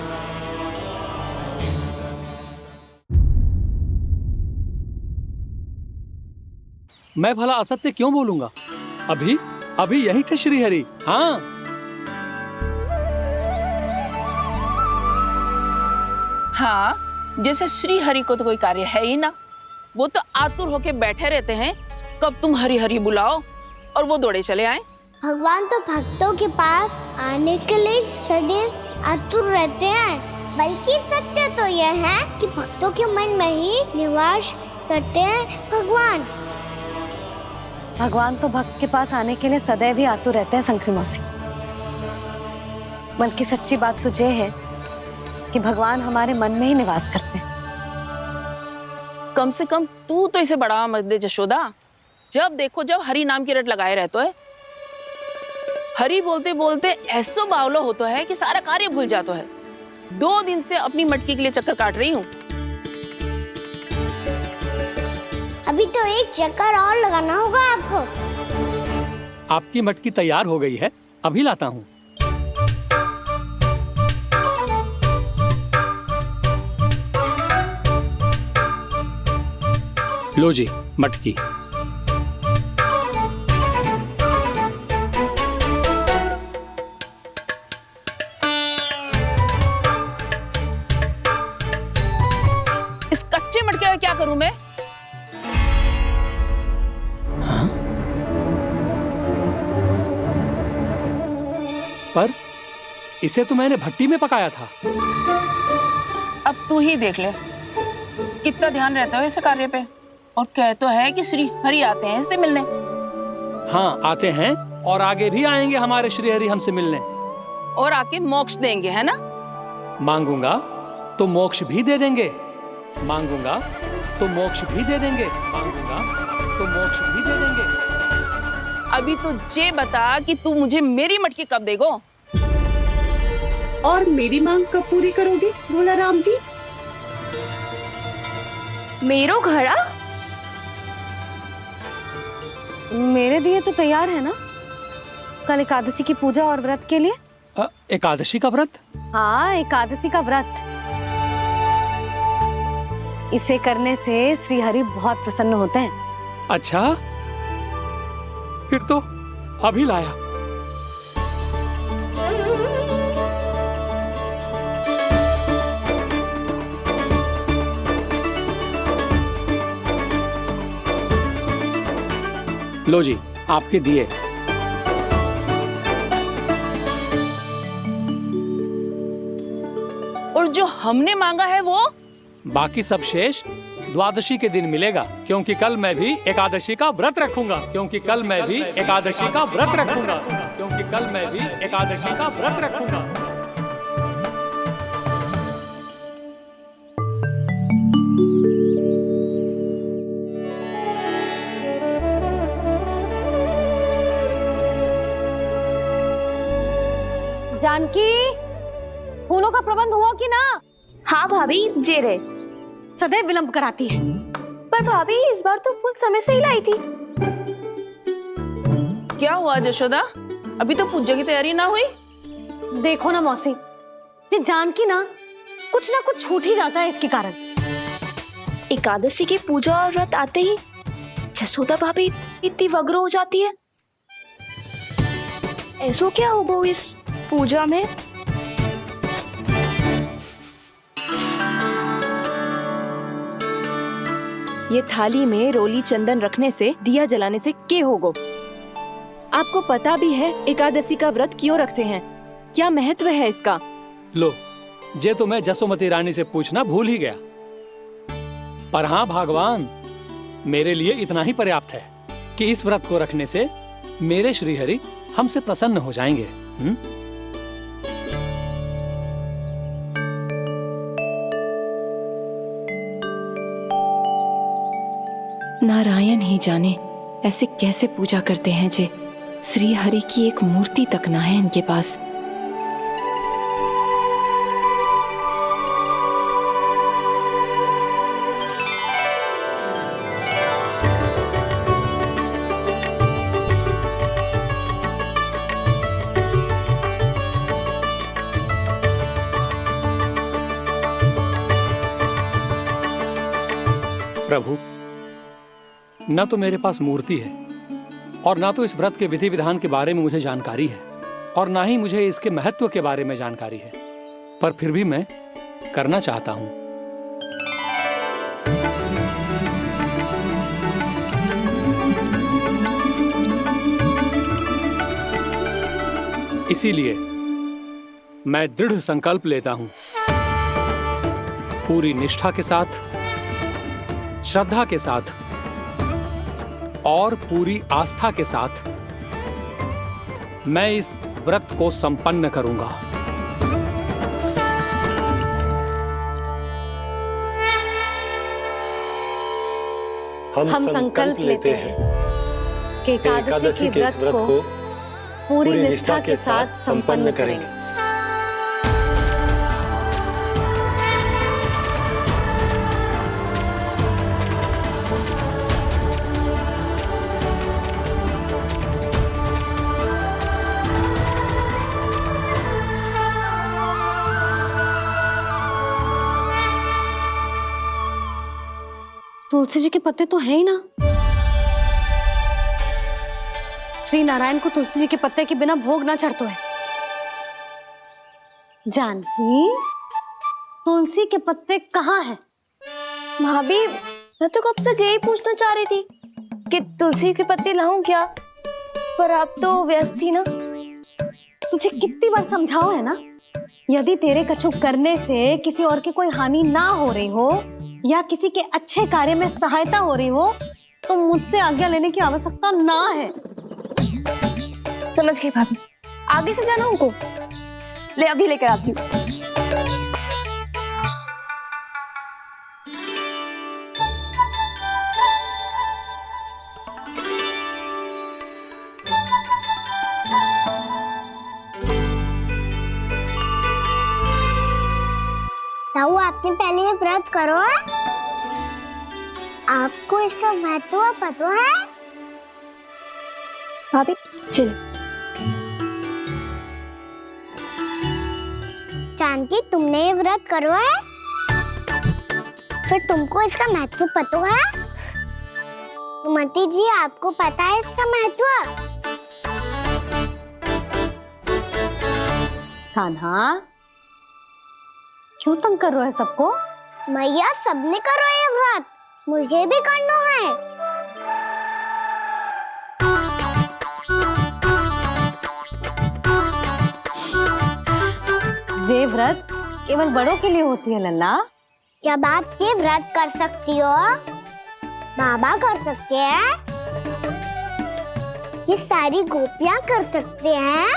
मैं भला असत्य क्यों बोलूंगा? अभी यही थे श्री हरि। हाँ, हाँ, जैसे श्री हरि को तो कोई कार्य है ही ना, वो तो आतुर होके बैठे रहते हैं कब तुम हरि हरि बुलाओ और वो दौड़े चले आए। भगवान तो भक्तों के पास आने के लिए सदैव आतुर रहते हैं, बल्कि सत्य तो यह है कि भक्तों के मन में ही निवास करते हैं भगवान। भगवान तो भक्त के पास आने के लिए सदैव ही आतुर रहते हैं शंकरी मौसी। बल्कि सच्ची बात तो ये है कि भगवान हमारे मन में ही निवास करते हैं। कम से कम तू तो इसे बढ़ावा मत दे जशोदा। जब देखो जब हरि नाम की रट लगाए रहते है। हरि बोलते बोलते ऐसो बावलो होता है कि सारा कार्य भूल जाता है। 2 दिन से अपनी मटकी के लिए चक्कर काट रही हूँ। अभी तो एक चक्कर और लगाना होगा आपको। आपकी मटकी तैयार हो गई है, अभी लाता हूँ। लो जी मटकी। इस कच्चे मटके का क्या करूं मैं? पर इसे तो मैंने भट्टी में पकाया था। अब तू ही देख ले कितना ध्यान रहता है इस कार्य पे। और कह तो है कि श्री हरि आते हैं इससे मिलने। हाँ, आते हैं और आगे भी आएंगे हमारे श्री हरि हमसे मिलने। और आके मोक्ष देंगे, है ना? मांगूंगा तो मोक्ष भी दे देंगे, मांगूंगा तो मोक्ष भी दे देंगे, मांगूंगा तो मोक्ष भी दे देंगे। अभी तो ये बता कि तू मुझे मेरी मटकी कब देगो? और मेरी मांग कब पूरी करोगे भोलाराम जी? मेरो घड़ा मेरे दिए तो तैयार है ना, कल एकादशी की पूजा और व्रत के लिए। एकादशी का व्रत? हाँ, एकादशी का व्रत। इसे करने से श्री हरि बहुत प्रसन्न होते हैं। अच्छा, फिर तो अभी लाया। लो जी आपके दिए। और जो हमने मांगा है वो? बाकी सब शेष द्वादशी के दिन मिलेगा, क्योंकि कल मैं भी एकादशी का व्रत रखूंगा, क्योंकि कल मैं भी एकादशी का व्रत रखूंगा, क्योंकि कल मैं भी एकादशी का व्रत रखूंगा। जानकी, फूलों का प्रबंध हुआ कि ना? हाँ भाभी, जे रहे। सदैव विलंब कराती है। पर भाभी इस बार तो फूल समय से ही लाई थी। क्या हुआ जशोदा, अभी तो पूजा की तैयारी ना हुई? देखो ना मौसी, ये जानकी ना कुछ छूट ही जाता है इसके कारण। एकादशी की पूजा और व्रत आते ही जसोदा भाभी इतनी वग्र हो जाती है। ऐसो क्या होगा इस पूजा में? ये थाली में रोली चंदन रखने से, दिया जलाने से के होगो? आपको पता भी है एकादशी का व्रत क्यों रखते हैं, क्या महत्व है इसका? लो, जे तो मैं जसोमती रानी से पूछना भूल ही गया। पर हाँ भगवान, मेरे लिए इतना ही पर्याप्त है कि इस व्रत को रखने से मेरे श्रीहरि हमसे प्रसन्न हो जाएंगे। नारायण ही जाने ऐसे कैसे पूजा करते हैं जे श्री हरि की एक मूर्ति तक ना है इनके पास। प्रभु, न तो मेरे पास मूर्ति है और ना तो इस व्रत के विधि विधान के बारे में मुझे जानकारी है और ना ही मुझे इसके महत्व के बारे में जानकारी है, पर फिर भी मैं करना चाहता हूं। इसीलिए मैं दृढ़ संकल्प लेता हूं, पूरी निष्ठा के साथ, श्रद्धा के साथ और पूरी आस्था के साथ मैं इस व्रत को संपन्न करूंगा। हम संकल्प लेते हैं कि एकादशी के व्रत को पूरी निष्ठा के साथ संपन्न करेंगे। तुलसी जी के पत्ते तो हैं ही ना। श्री नारायण को तुलसी जी के पत्ते के बिना भोग ना चढ़तो है। जानकी, तुलसी के पत्ते कहाँ हैं? भाभी, मैं तो कब से यही पूछना चाह रही थी कि तुलसी के पत्ते लाऊं क्या, पर आप तो व्यस्त थी ना। तुझे कितनी बार समझाओ है ना, यदि तेरे कछु करने से किसी और की कोई हानि ना हो रही हो या किसी के अच्छे कार्य में सहायता हो रही हो तो मुझसे आज्ञा लेने की आवश्यकता ना है। समझ गई भाभी, आगे से जाना उनको। ले अभी लेकर आती हूँ। ताऊ, आपने पहले ये व्रत करो है? आपको इसका महत्व पता है? भाभी चलो। जानकी, तुमने ये व्रत करो है? फिर तुमको इसका महत्व पता है? सुमति जी, आपको पता है इसका महत्व? कान्हा, क्यों तंग कर रहे हो सबको? मैया, सबने करो ये व्रत, मुझे भी करना है। ये व्रत केवल बड़ों के लिए होती है लल्ला, जब आप ये व्रत कर सकती हो, बाबा कर सकते हैं, ये सारी गोपियां कर सकते हैं,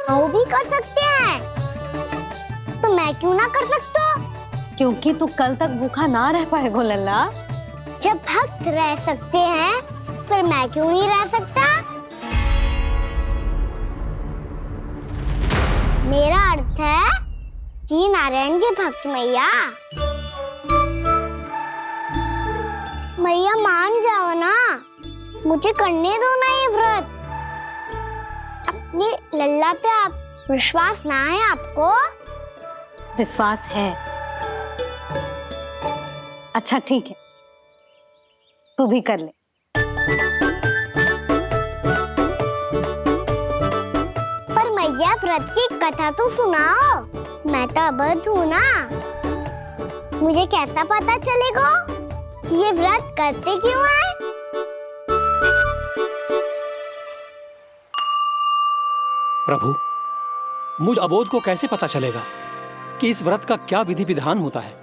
वो भी कर सकते हैं, तो मैं क्यों ना कर सकता? क्योंकि तू कल तक भूखा ना रह पाएगा लल्ला। जब भक्त रह सकते हैं, फिर मैं क्यों नहीं रह सकता? मेरा अर्थ है कि नारायण के भक्त मैया, मैया मान जाओ ना, मुझे करने दो ना ये व्रत। अपनी लल्ला पे आप विश्वास ना है आपको? विश्वास है। अच्छा ठीक है, तू भी कर ले। पर मैया व्रत की कथा तो सुनाओ, मैं तो अबध हूँ ना। मुझे कैसा पता चलेगा कि ये व्रत करते क्यों हैं? प्रभु, मुझ अबोध को कैसे पता चलेगा कि इस व्रत का क्या विधि विधान होता है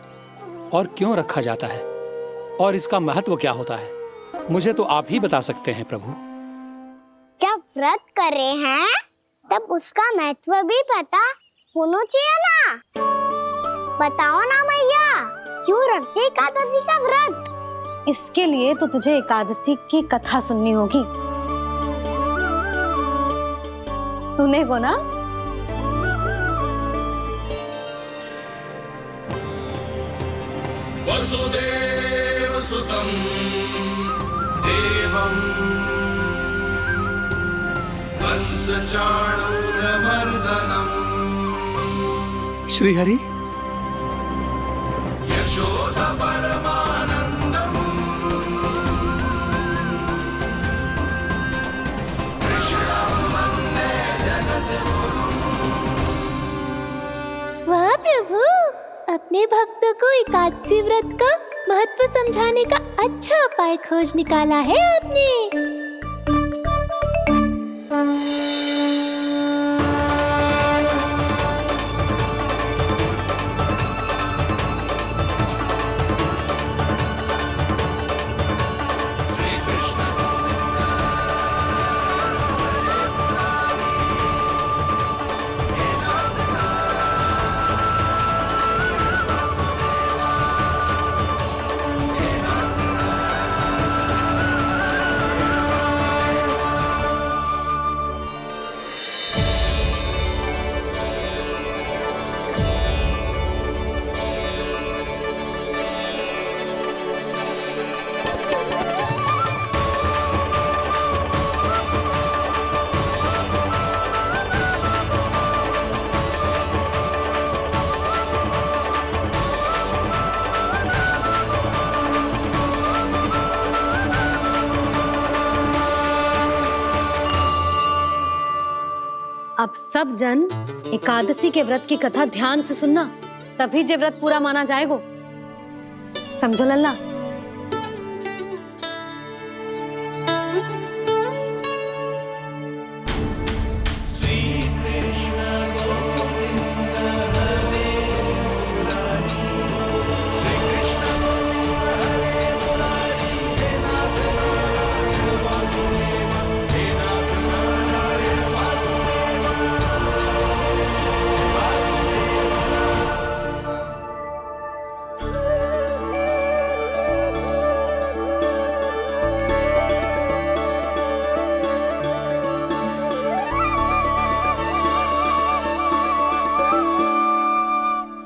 और क्यों रखा जाता है और इसका महत्व क्या होता है? मुझे तो आप ही बता सकते हैं प्रभु। जब व्रत कर रहे हैं तब उसका महत्व भी पता होना चाहिए ना। बताओ ना मैया, क्यों रखते एकादशी का व्रत? इसके लिए तो तुझे एकादशी की कथा सुननी होगी। सुनेगो ना? वसुदेव सुतं देवं कंसचाणूरमर्दनम् श्रीहरि, यशोदा परमानन्दम् कृष्णं वन्दे जगद्गुरुम्। वाह प्रभु, अपने भक्तों को एकादशी व्रत का महत्व समझाने का अच्छा उपाय खोज निकाला है आपने। अब सब जन एकादशी के व्रत की कथा ध्यान से सुनना, तभी जे व्रत पूरा माना जाएगा। समझो लल्ला?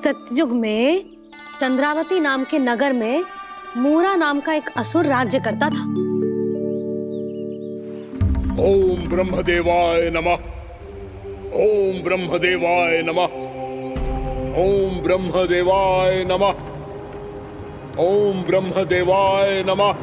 सतयुग में चंद्रावती नाम के नगर में मूरा नाम का एक असुर राज्य करता था। ओम ब्रह्मदेवाय नमः। ओम ब्रह्मदेवाय नमः। ओम ब्रह्मदेवाय नमः। ओम ब्रह्मदेवाय नमः।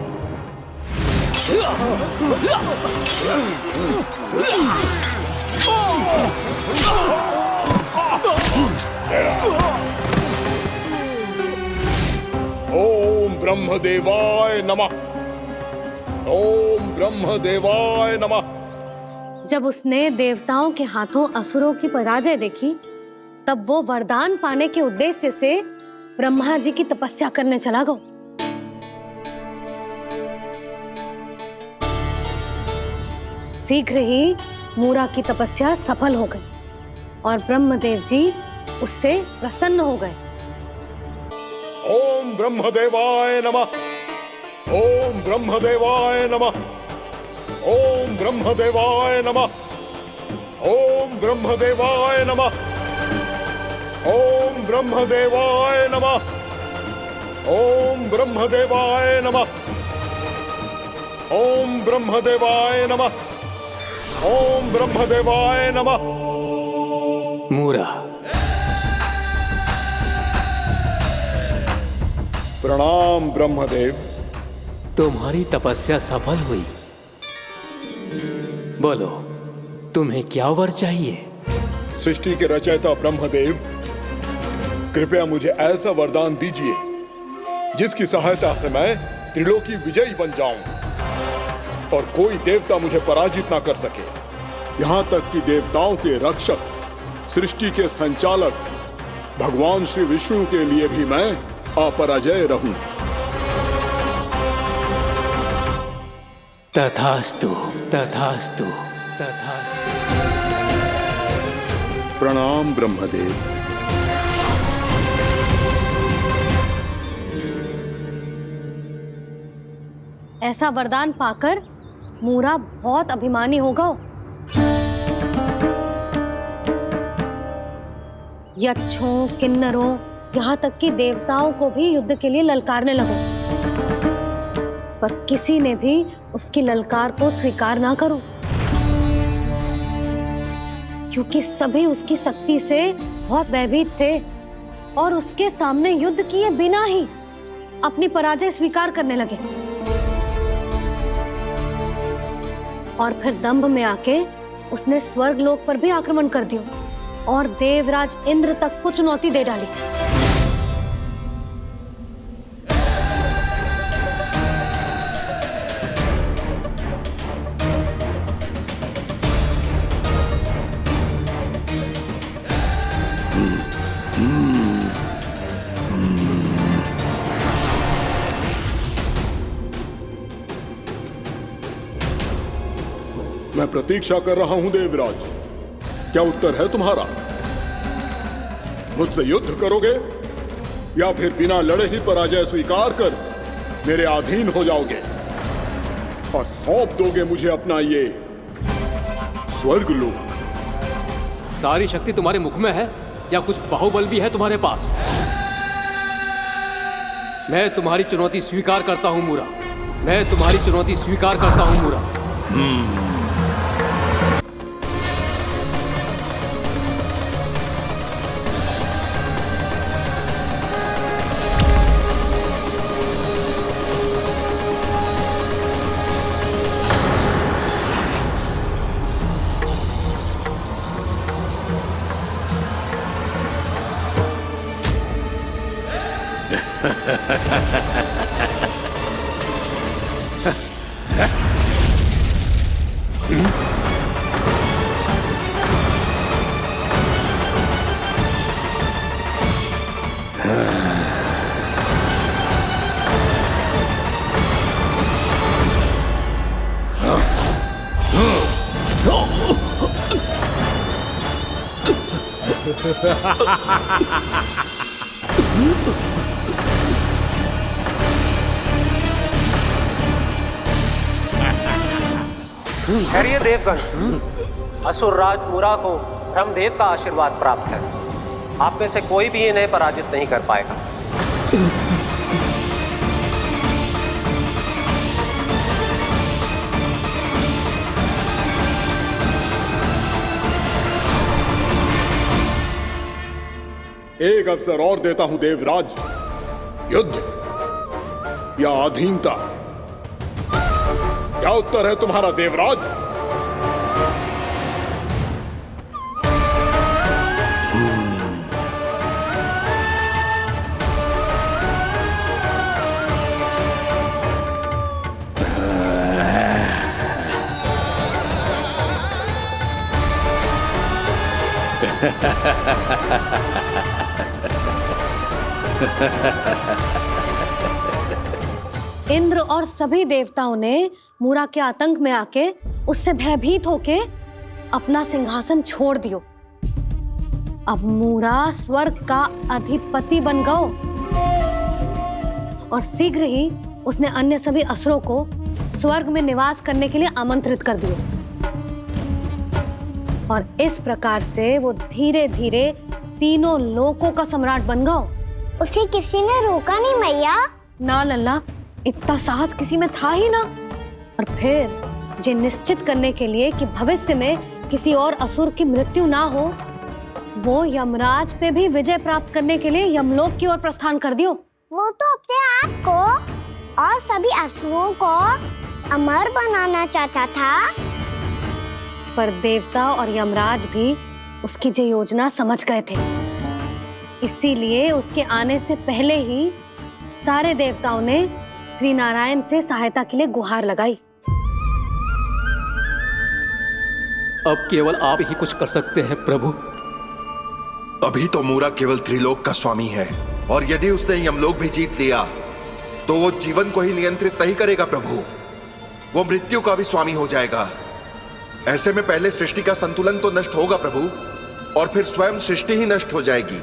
ओम ब्रह्मदेवाय नमः। ओम ब्रह्मदेवाय नमः। जब उसने देवताओं के हाथों असुरों की पराजय देखी, तब वो वरदान पाने के उद्देश्य से ब्रह्मा जी की तपस्या करने चला गो। शीघ्र ही मूरा की तपस्या सफल हो गई और ब्रह्मदेव जी उससे प्रसन्न हो गए। ओम ब्रह्मदेवाय नमः। ओम ब्रह्मदेवाय नमः। ओम ब्रह्मदेवाय नमः। ओम ब्रह्मदेवाय नमः। ओम ब्रह्मदेवाय नमः। ओम ब्रह्मदेवाय नमः। ओम ब्रह्मदेवाय नमः। ओम ब्रह्मदेवाय नमः। मूरा, प्रणाम ब्रह्मदेव। तुम्हारी तपस्या सफल हुई। बोलो, तुम्हें क्या वर चाहिए? सृष्टि के रचयिता ब्रह्मदेव, कृपया मुझे ऐसा वरदान दीजिए जिसकी सहायता से मैं त्रिलोकी विजयी बन जाऊं और कोई देवता मुझे पराजित ना कर सके। यहां तक कि देवताओं के रक्षक, सृष्टि के संचालक भगवान श्री विष्णु के लिए भी मैं अपराजय रहूं। तथास्तु, तथास्तु, तथास्तु। प्रणाम ब्रह्मदेव। ऐसा वरदान पाकर मूरा बहुत अभिमानी होगा। यक्षों, किन्नरों, यहाँ तक कि देवताओं को भी युद्ध के लिए ललकारने लगो, पर किसी ने भी उसकी ललकार को स्वीकार ना करो, क्योंकि सभी उसकी शक्ति से बहुत भयभीत थे और उसके सामने युद्ध किए बिना ही अपनी पराजय स्वीकार करने लगे और फिर दंभ में आके उसने स्वर्गलोक पर भी आक्रमण कर दिया और देवराज इंद्र तक को चुनौती दे डाली। मैं प्रतीक्षा कर रहा हूं देवराज, क्या उत्तर है तुम्हारा? मुझसे युद्ध करोगे या फिर बिना लड़े ही पराजय स्वीकार कर मेरे अधीन हो जाओगे और सौंप दोगे मुझे अपना ये स्वर्गलोक? सारी शक्ति तुम्हारे मुख में है या कुछ बाहुबल भी है तुम्हारे पास? मैं तुम्हारी चुनौती स्वीकार करता हूं मूरा, मैं तुम्हारी चुनौती स्वीकार करता हूं मूरा। ठहरिए देवगण, असुर राज मूरा को ब्रह्मदेव का आशीर्वाद प्राप्त है। आप में से कोई भी इन्हें पराजित नहीं कर पाएगा। एक अवसर और देता हूं देवराज, युद्ध या अधीनता, क्या उत्तर है तुम्हारा देवराज? इंद्र और सभी देवताओं ने मूरा के आतंक में आके उससे भयभीत होके अपना सिंहासन छोड़ दियो। अब मूरा स्वर्ग का अधिपति बन गयो और शीघ्र ही उसने अन्य सभी असुरों को स्वर्ग में निवास करने के लिए आमंत्रित कर दियो। और इस प्रकार से वो धीरे धीरे तीनों लोकों का सम्राट बन गयो। उसे किसी ने रोका नहीं मैया? ना लल्ला, इतना साहस किसी में था ही ना। और फिर ये निश्चित करने के लिए कि भविष्य में किसी और असुर की मृत्यु ना हो, वो यमराज पे भी विजय प्राप्त करने के लिए यमलोक की ओर प्रस्थान कर दियो। वो तो अपने आप को और सभी असुरों को अमर बनाना चाहता था। पर देवता और यमराज भी उसकी ये योजना समझ गए थे। इसीलिए उसके आने से पहले ही सारे देवताओं ने श्री नारायण से सहायता के लिए गुहार लगाई। अब केवल आप ही कुछ कर सकते हैं प्रभु। अभी तो मूरा केवल त्रिलोक का स्वामी है, और यदि उसने यमलोक भी जीत लिया तो वो जीवन को ही नियंत्रित नहीं करेगा प्रभु, वो मृत्यु का भी स्वामी हो जाएगा। ऐसे में पहले सृष्टि का संतुलन तो नष्ट होगा प्रभु, और फिर स्वयं सृष्टि ही नष्ट हो जाएगी।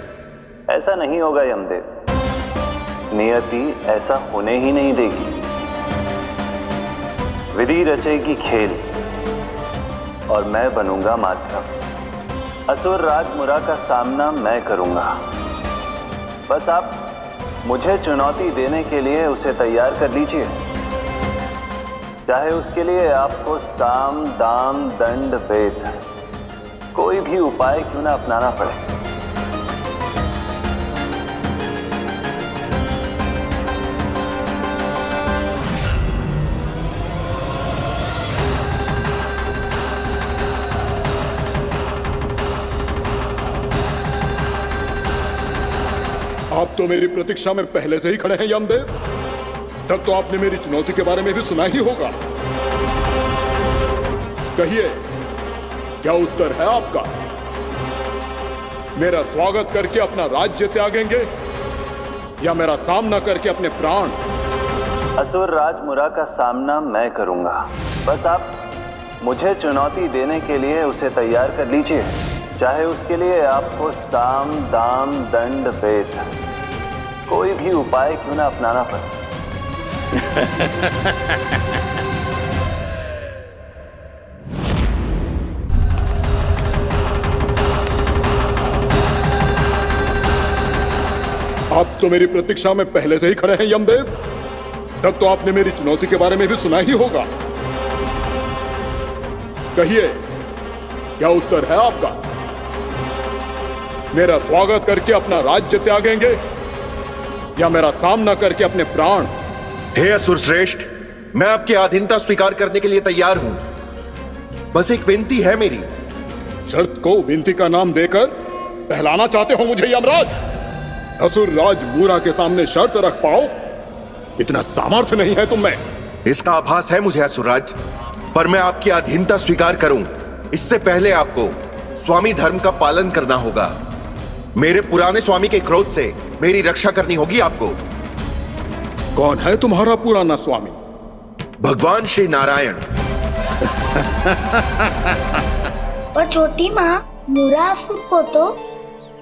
ऐसा नहीं होगा यमदेव, नियति ऐसा होने ही नहीं देगी। विधि रचेगी खेल और मैं बनूंगा माध्यम। असुर राज मुरा का सामना मैं करूंगा। बस आप मुझे चुनौती देने के लिए उसे तैयार कर लीजिए, चाहे उसके लिए आपको साम दाम दंड भेद कोई भी उपाय क्यों ना अपनाना पड़े। आप तो मेरी प्रतीक्षा में पहले से ही खड़े हैं यमदेव। तब तो आपने मेरी चुनौती के बारे में भी सुना ही होगा। कहिए, क्या उत्तर है आपका? मेरा स्वागत करके अपना राज्य त्यागेंगे या मेरा सामना करके अपने प्राण? असुर राज मुरा का सामना मैं करूंगा। बस आप मुझे चुनौती देने के लिए उसे तैयार कर लीजिए, चाहे उसके लिए आपको साम दाम दंड भेद कोई भी उपाय क्यों ना अपनाना पड़े। आप तो मेरी प्रतीक्षा में पहले से ही खड़े हैं यमदेव। तब तो आपने मेरी चुनौती के बारे में भी सुना ही होगा। कहिए, क्या उत्तर है आपका? मेरा स्वागत करके अपना राज्य त्यागेंगे या मेरा सामना करके अपने प्राण? हे असुर श्रेष्ठ, मैं आपकी अधीनता स्वीकार करने के लिए तैयार हूं। बस एक विनती है मेरी। शर्त को विनती का नाम देकर पहलाना चाहते हो मुझे यमराज? असुर राज मूरा के सामने शर्त रख पाओ, इतना सामर्थ्य नहीं है तुम में। इसका आभास है मुझे असुरराज, पर मैं आपकी अधीनता स्वीकार करूं इससे पहले आपको स्वामी धर्म का पालन करना होगा। मेरे पुराने स्वामी के क्रोध से मेरी रक्षा करनी होगी आपको। कौन है तुम्हारा पुराना स्वामी? भगवान श्री नारायण। और छोटी माँ मूरासुर को तो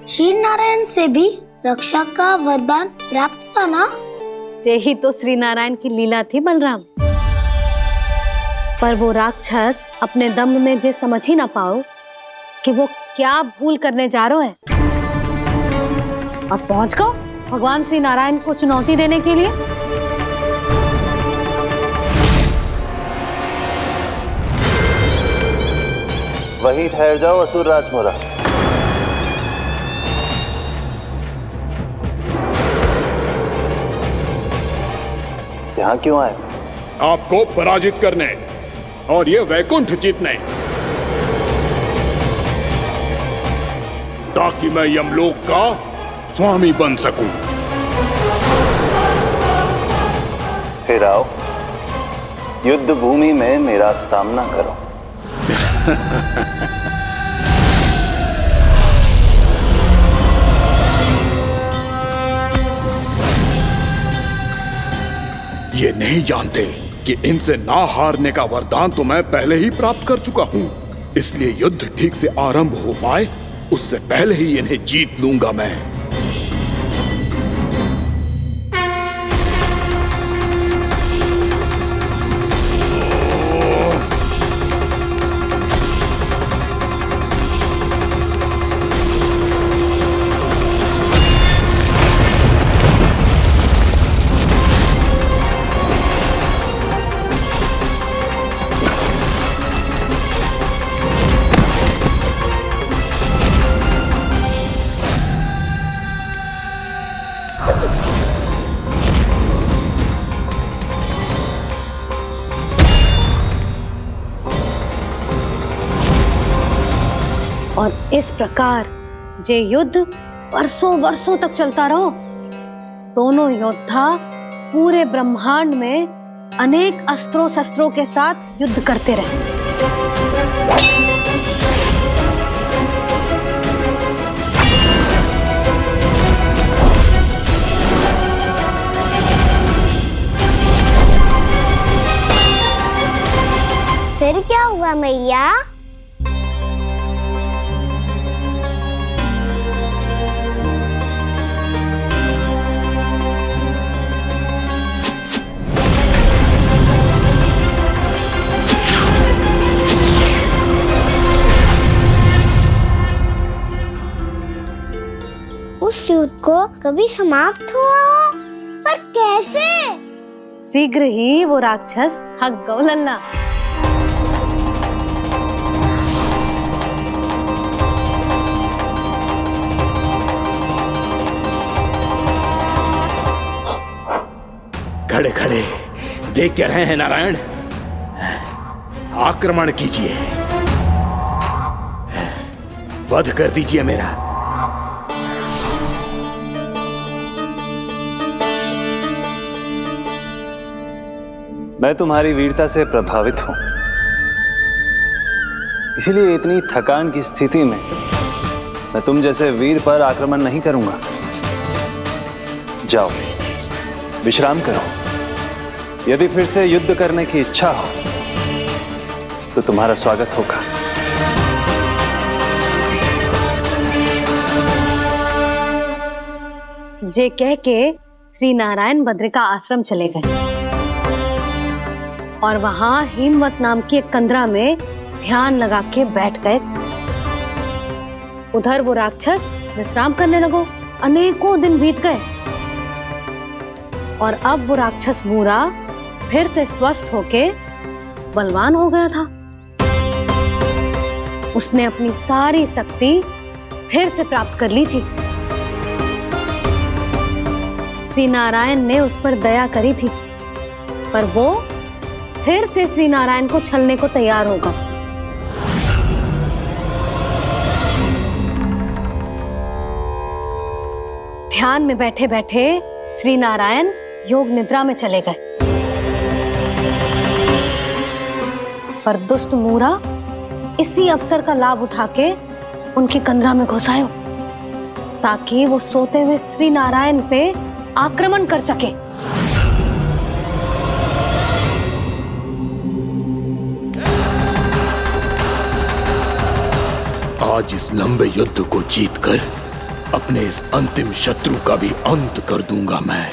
श्री नारायण से भी रक्षा का वरदान प्राप्त था ना? यही तो श्री नारायण की लीला थी बलराम। पर वो राक्षस अपने दम में जे समझ ही ना पाओ कि वो क्या भूल करने जा रहा है, और पहुंच गओ भगवान श्री नारायण को चुनौती देने के लिए। वहीं ठहर जाओ असुर राज मुरा। यहाँ क्यों आए? आपको पराजित करने और ये वैकुंठ जीतने, ताकि मैं यमलोक का स्वामी बन सकूं। फिर आओ, युद्ध भूमि में मेरा सामना करो। नहीं जानते कि इनसे ना हारने का वरदान तो मैं पहले ही प्राप्त कर चुका हूँ। इसलिए युद्ध ठीक से आरंभ हो पाए उससे पहले ही इन्हें जीत लूंगा मैं। और इस प्रकार जे युद्ध वर्षों वर्षों तक चलता रहो। दोनों योद्धा पूरे ब्रह्मांड में अनेक अस्त्रों शस्त्रों के साथ युद्ध करते रहे। फिर क्या हुआ मैया? उस युद्ध को कभी समाप्त हुआ हो, पर कैसे? शीघ्र ही वो राक्षस थक गौ लल्ला। खड़े खड़े देखते रहे हैं नारायण, आक्रमण कीजिए, वध कर दीजिए मेरा। मैं तुम्हारी वीरता से प्रभावित हूं, इसीलिए इतनी थकान की स्थिति में मैं तुम जैसे वीर पर आक्रमण नहीं करूंगा। जाओ विश्राम करो। यदि फिर से युद्ध करने की इच्छा हो तो तुम्हारा स्वागत होगा। जे कह के श्री नारायण बद्रिका आश्रम चले गए और वहां हिमवत नाम की एक कंदरा में ध्यान लगा के बैठ गए। उधर वो राक्षस विश्राम करने लगो। अनेकों दिन बीत गए और अब वो राक्षस मूरा फिर से स्वस्थ होके बलवान हो गया था। उसने अपनी सारी शक्ति फिर से प्राप्त कर ली थी। श्री नारायण ने उस पर दया करी थी, पर वो फिर से श्री नारायण को छलने को तैयार होगा। ध्यान में बैठे बैठे श्री नारायण योग निद्रा में चले गए, पर दुष्ट मूरा इसी अवसर का लाभ उठा के उनकी कंदरा में घुस आयो ताकि वो सोते हुए श्री नारायण पे आक्रमण कर सके। आज इस लंबे युद्ध को जीतकर अपने इस अंतिम शत्रु का भी अंत कर दूंगा मैं।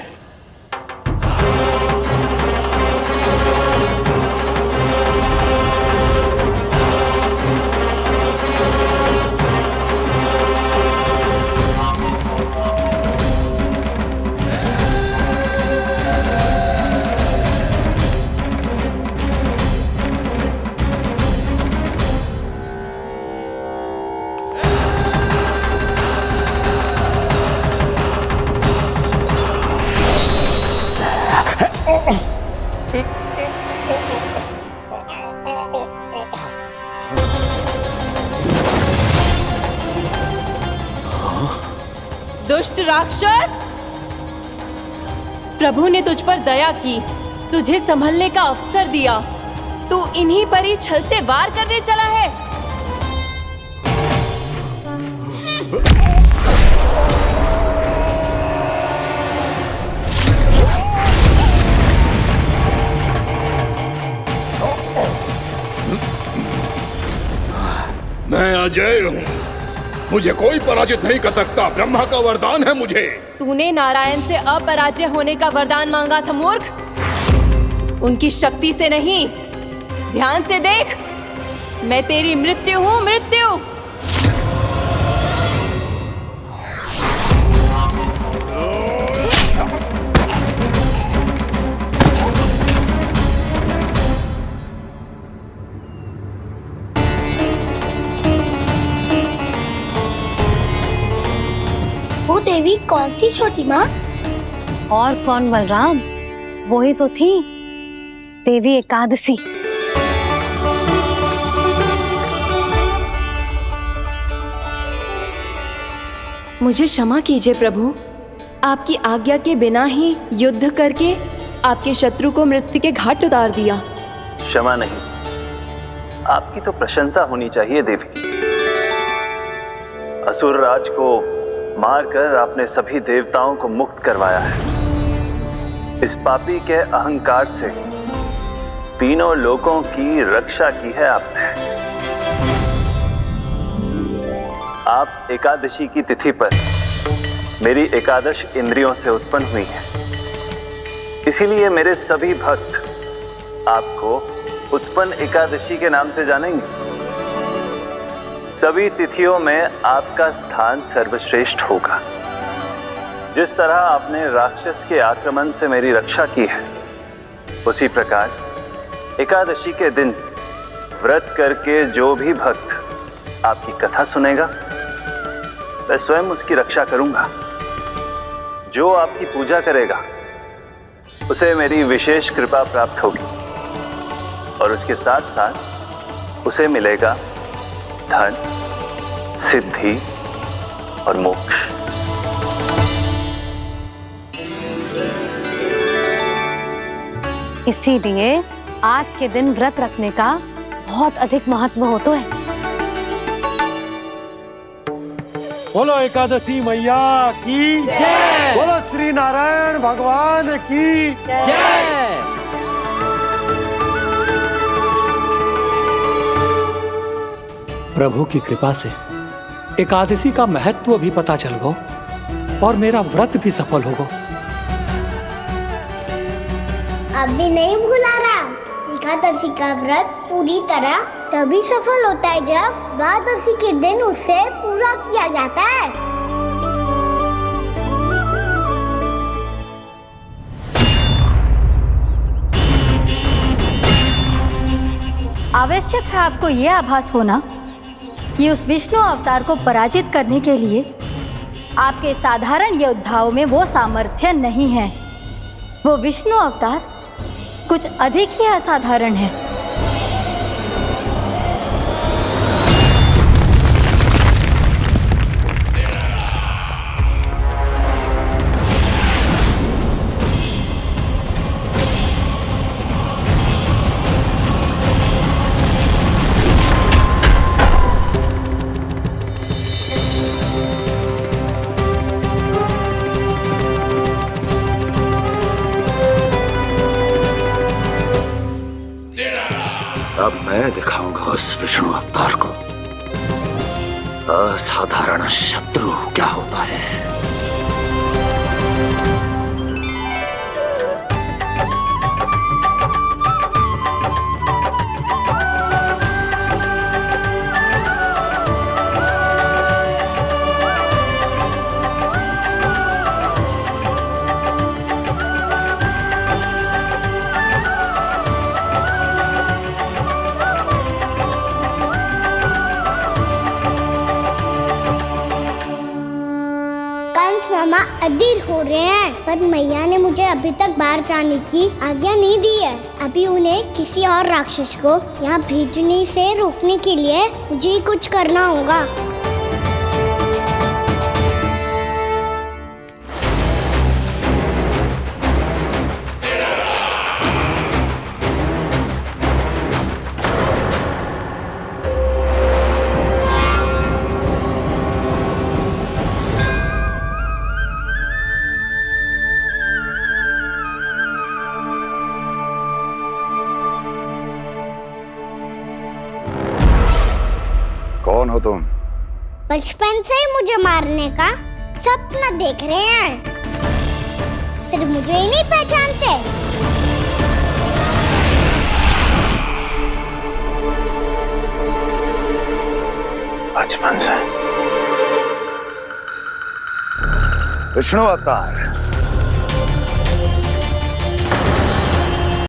दुष्ट राक्षस, प्रभु ने तुझ पर दया की, तुझे संभलने का अवसर दिया। तू इन्हीं पर ही छल से वार करने चला है। मैं अजय हूँ, मुझे कोई पराजित नहीं कर सकता। ब्रह्मा का वरदान है मुझे। तूने नारायण से अपराजय होने का वरदान मांगा था मूर्ख, उनकी शक्ति से नहीं। ध्यान से देख, मैं तेरी मृत्यु हूँ, मृत्यु। वो देवी कौन थी छोटी माँ? और कौन बलराम, वही तो थी देवी एकादशी। मुझे क्षमा कीजिए प्रभु, आपकी आज्ञा के बिना ही युद्ध करके आपके शत्रु को मृत्यु के घाट उतार दिया। क्षमा नहीं, आपकी तो प्रशंसा होनी चाहिए देवी। असुर राज को मारकर आपने सभी देवताओं को मुक्त करवाया है। इस पापी के अहंकार से तीनों लोकों की रक्षा की है आपने। आप एकादशी की तिथि पर मेरी एकादश इंद्रियों से उत्पन्न हुई हैं। इसीलिए मेरे सभी भक्त आपको उत्पन्न एकादशी के नाम से जानेंगे। सभी तिथियों में आपका स्थान सर्वश्रेष्ठ होगा। जिस तरह आपने राक्षस के आक्रमण से मेरी रक्षा की है, उसी प्रकार एकादशी के दिन व्रत करके जो भी भक्त आपकी कथा सुनेगा, मैं स्वयं उसकी रक्षा करूंगा। जो आपकी पूजा करेगा, उसे मेरी विशेष कृपा प्राप्त होगी और उसके साथ साथ उसे मिलेगा धन, सिद्धि और मोक्ष। इसीलिए आज के दिन व्रत रखने का बहुत अधिक महत्व होता है। बोलो एकादशी मैया की जय। बोलो श्री नारायण भगवान की जय। प्रभु की कृपा से एकादशी का महत्व भी पता चल गो और मेरा व्रत भी सफल होगा। अभी नहीं भूला रहा, एकादशी का व्रत पूरी तरह तभी सफल होता है जब द्वादशी के दिन उसे पूरा किया जाता है। आवश्यक है आपको यह आभास होना कि उस विष्णु अवतार को पराजित करने के लिए आपके साधारण योद्धाओं में वो सामर्थ्य नहीं है। वो विष्णु अवतार कुछ अधिक ही असाधारण है। अब मैं दिखाऊंगा उस विष्णु अवतार को असाधारण शत्रु क्या होता है। मामा अधीर हो रहे हैं, पर मैया ने मुझे अभी तक बाहर जाने की आज्ञा नहीं दी है। अभी उन्हें किसी और राक्षस को यहाँ भेजने से रोकने के लिए मुझे ही कुछ करना होगा। कौन हो तुम? बचपन से ही मुझे मारने का सपना देख रहे हैं, सिर्फ मुझे ही नहीं पहचानते। बचपन से विष्णु अवतार,